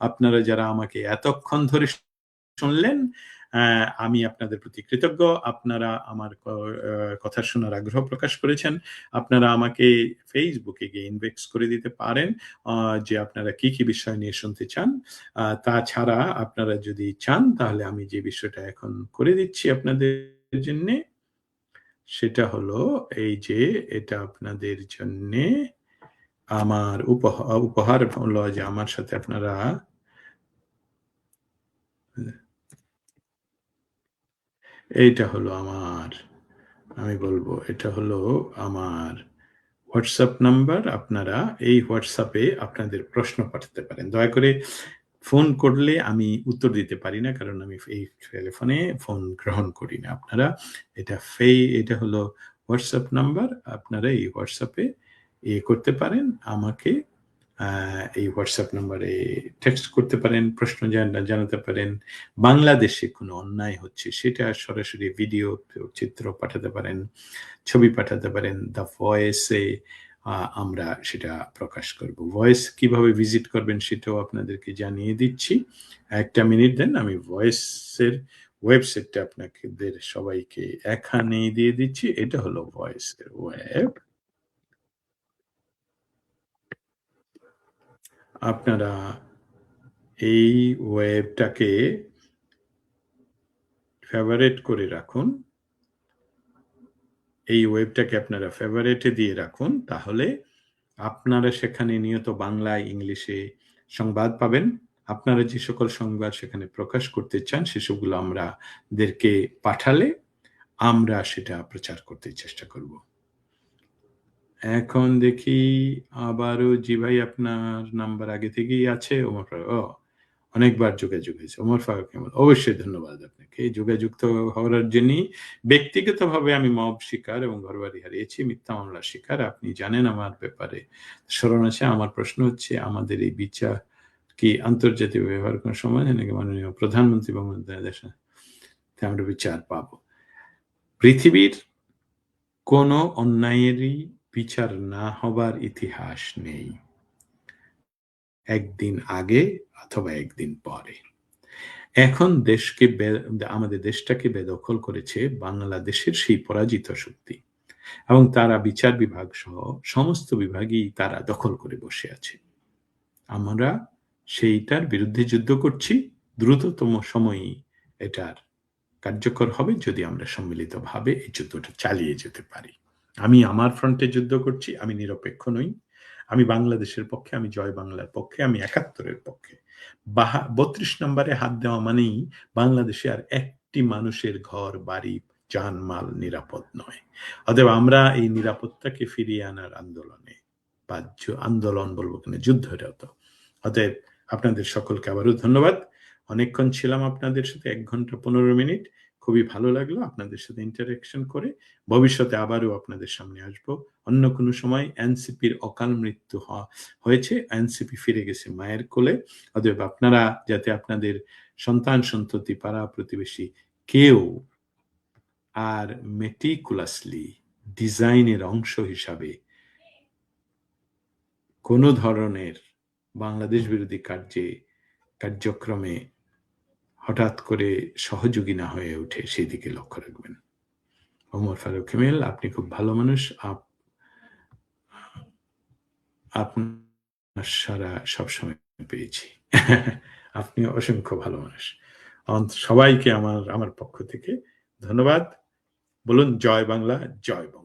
আপনারা যারা আমাকে এতক্ষণ ধরে শুনলেন, আমি আপনাদের প্রতি কৃতজ্ঞ। আপনারা আমার কথা শোনার আগ্রহ প্রকাশ করেছেন। আপনারা আমাকে ফেসবুকে গিয়ে ইনবক্স করে দিতে পারেন যে আপনারা কি কি বিষয় নিয়ে শুনতে চান। তাছাড়া আপনারা যদি চান তাহলে আমি যে বিষয়টা এখন করে দিচ্ছি আপনাদের জন্যে, সেটা হলো এই যে এটা আপনাদের জন্যে আমার উপহার হলো যে আমার সাথে আপনারা এইটা হলো আমার, আমি বলবো এটা হলো আমার হোয়াটসঅ্যাপ নাম্বার। আপনারা এই হোয়াটসঅ্যাপে আপনাদের প্রশ্ন পাঠাতে পারেন। দয়া করে ফোন করলে আমি উত্তর দিতে পারি না, কারণ আমি এই টেলিফোনে ফোন গ্রহণ করি না। আপনারা এটা হলো হোয়াটসঅ্যাপ নাম্বার। আপনারা এই হোয়াটসঅ্যাপে করতে পারেন, আমাকে এই হোয়াটসঅ্যাপ নাম্বারে টেক্সট করতে পারেন, প্রশ্ন জানাতে পারেন। বাংলাদেশে কোনো অন্যায় হচ্ছে সেটা সরাসরি ভিডিও চিত্র পাঠাতে পারেন, ছবি পাঠাতে পারেন। দ্য ভয়েসে আমরা সেটা প্রকাশ করব। ভয়েস কিভাবে ভিজিট করবেন সেটাও আপনাদেরকে জানিয়ে দিচ্ছি। একটা মিনিট দেন, আমি ভয়েসের ওয়েবসাইটটা আপনাদের সবাইকে এখানেই দিয়ে দিচ্ছি। এটা হলো ভয়েসের ওয়েব। আপনারা এই ওয়েবটাকে ফেভারিট করে রাখুন, এই ওয়েবটাকে আপনারা ফেভারিটে দিয়ে রাখুন, তাহলে আপনারা সেখানে নিয়ত বাংলায় ইংলিশে সংবাদ পাবেন। আপনারা যে সকল সংবাদ সেখানে প্রকাশ করতে চান সেসবগুলো আমাদেরকে পাঠালে আমরা সেটা প্রচার করতে চেষ্টা করব। এখন দেখি আবারও, জি ভাই আপনার নাম্বার আগে থেকেই আছে। অনেকবার যোগাযোগ হয়েছে। ওমর ফারুক কেমন, অবশ্যই ধন্যবাদ আপনাকে। যোগাযুক্ত হওয়ার জন্যই। ব্যক্তিগতভাবে আমি মব শিকার এবং ঘরবাড়ি হারিয়েছি, মিথ্যা মামলার শিকার। আপনি জানেন আমার ব্যাপারে স্মরণ আছে। আমার প্রশ্ন হচ্ছে, আমাদের এই বিচার কি আন্তর্জাতিক ব্যবহার কোন সময় নাকি মাননীয় প্রধানমন্ত্রী দেশে আমরা বিচার পাবো? পৃথিবীর কোনো অন্যায়েরই বিচার না হবার ইতিহাস নেই, একদিন আগে অথবা একদিন পরে। এখন আমাদের দেশটাকে বেদখল করেছে বাংলাদেশের সেই পরাজিত শক্তি, এবং তারা বিচার বিভাগ সহ সমস্ত বিভাগই তারা দখল করে বসে আছে। আমরা সেইটার বিরুদ্ধে যুদ্ধ করছি। দ্রুততম সময়েই এটার কার্যকর হবে যদি আমরা সম্মিলিতভাবে এই যুদ্ধটা চালিয়ে যেতে পারি। আমি আমার ফ্রন্টে যুদ্ধ করছি, আমি নিরপেক্ষ নই। আমি বাংলাদেশের পক্ষে, আমি জয় বাংলার পক্ষে, আমি ৭১-এর পক্ষে। ৩২ নম্বরে হাত দেওয়া মানেই বাংলাদেশে আর একটি মানুষের ঘর বাড়ি জানমাল নিরাপদ নয়। অতএব আমরা এই নিরাপত্তাকে ফিরিয়ে আনার আন্দোলনে, বা আন্দোলন বলবো কিনা, যুদ্ধরত। অতএব আপনাদের সকলকে আবারও ধন্যবাদ। অনেকক্ষণ ছিলাম আপনাদের সাথে, ১ ঘন্টা ১৫ মিনিট। খুবই ভালো লাগলো আপনাদের সাথে ইন্টারেকশন করে। ভবিষ্যতে আবারও আপনাদের সামনে আসবো। অন্য কোনো সময় এনসিপির অকাল মৃত্যু হয়েছে। এনসিপি ফিরে গেছে মায়ের কোলে। অতএব আপনারা যাতে আপনাদের সন্তান-সন্ততি, পাড়া-প্রতিবেশী কেউ আর meticulously ডিজাইনের অংশ হিসাবে কোনো ধরনের বাংলাদেশ বিরোধী কার্যক্রমে হঠাৎ করে সহযোগী না হয়ে ওঠে, সেদিকে লক্ষ্য রাখবেন। ওমর ফারুক হিমেল, আপনি খুব ভালো মানুষ। আপনার সারা সবসময় পেয়েছি। আপনি অসংখ্য ভালো মানুষ। সবাইকে আমার পক্ষ থেকে ধন্যবাদ। বলুন জয় বাংলা, জয় বঙ্গ।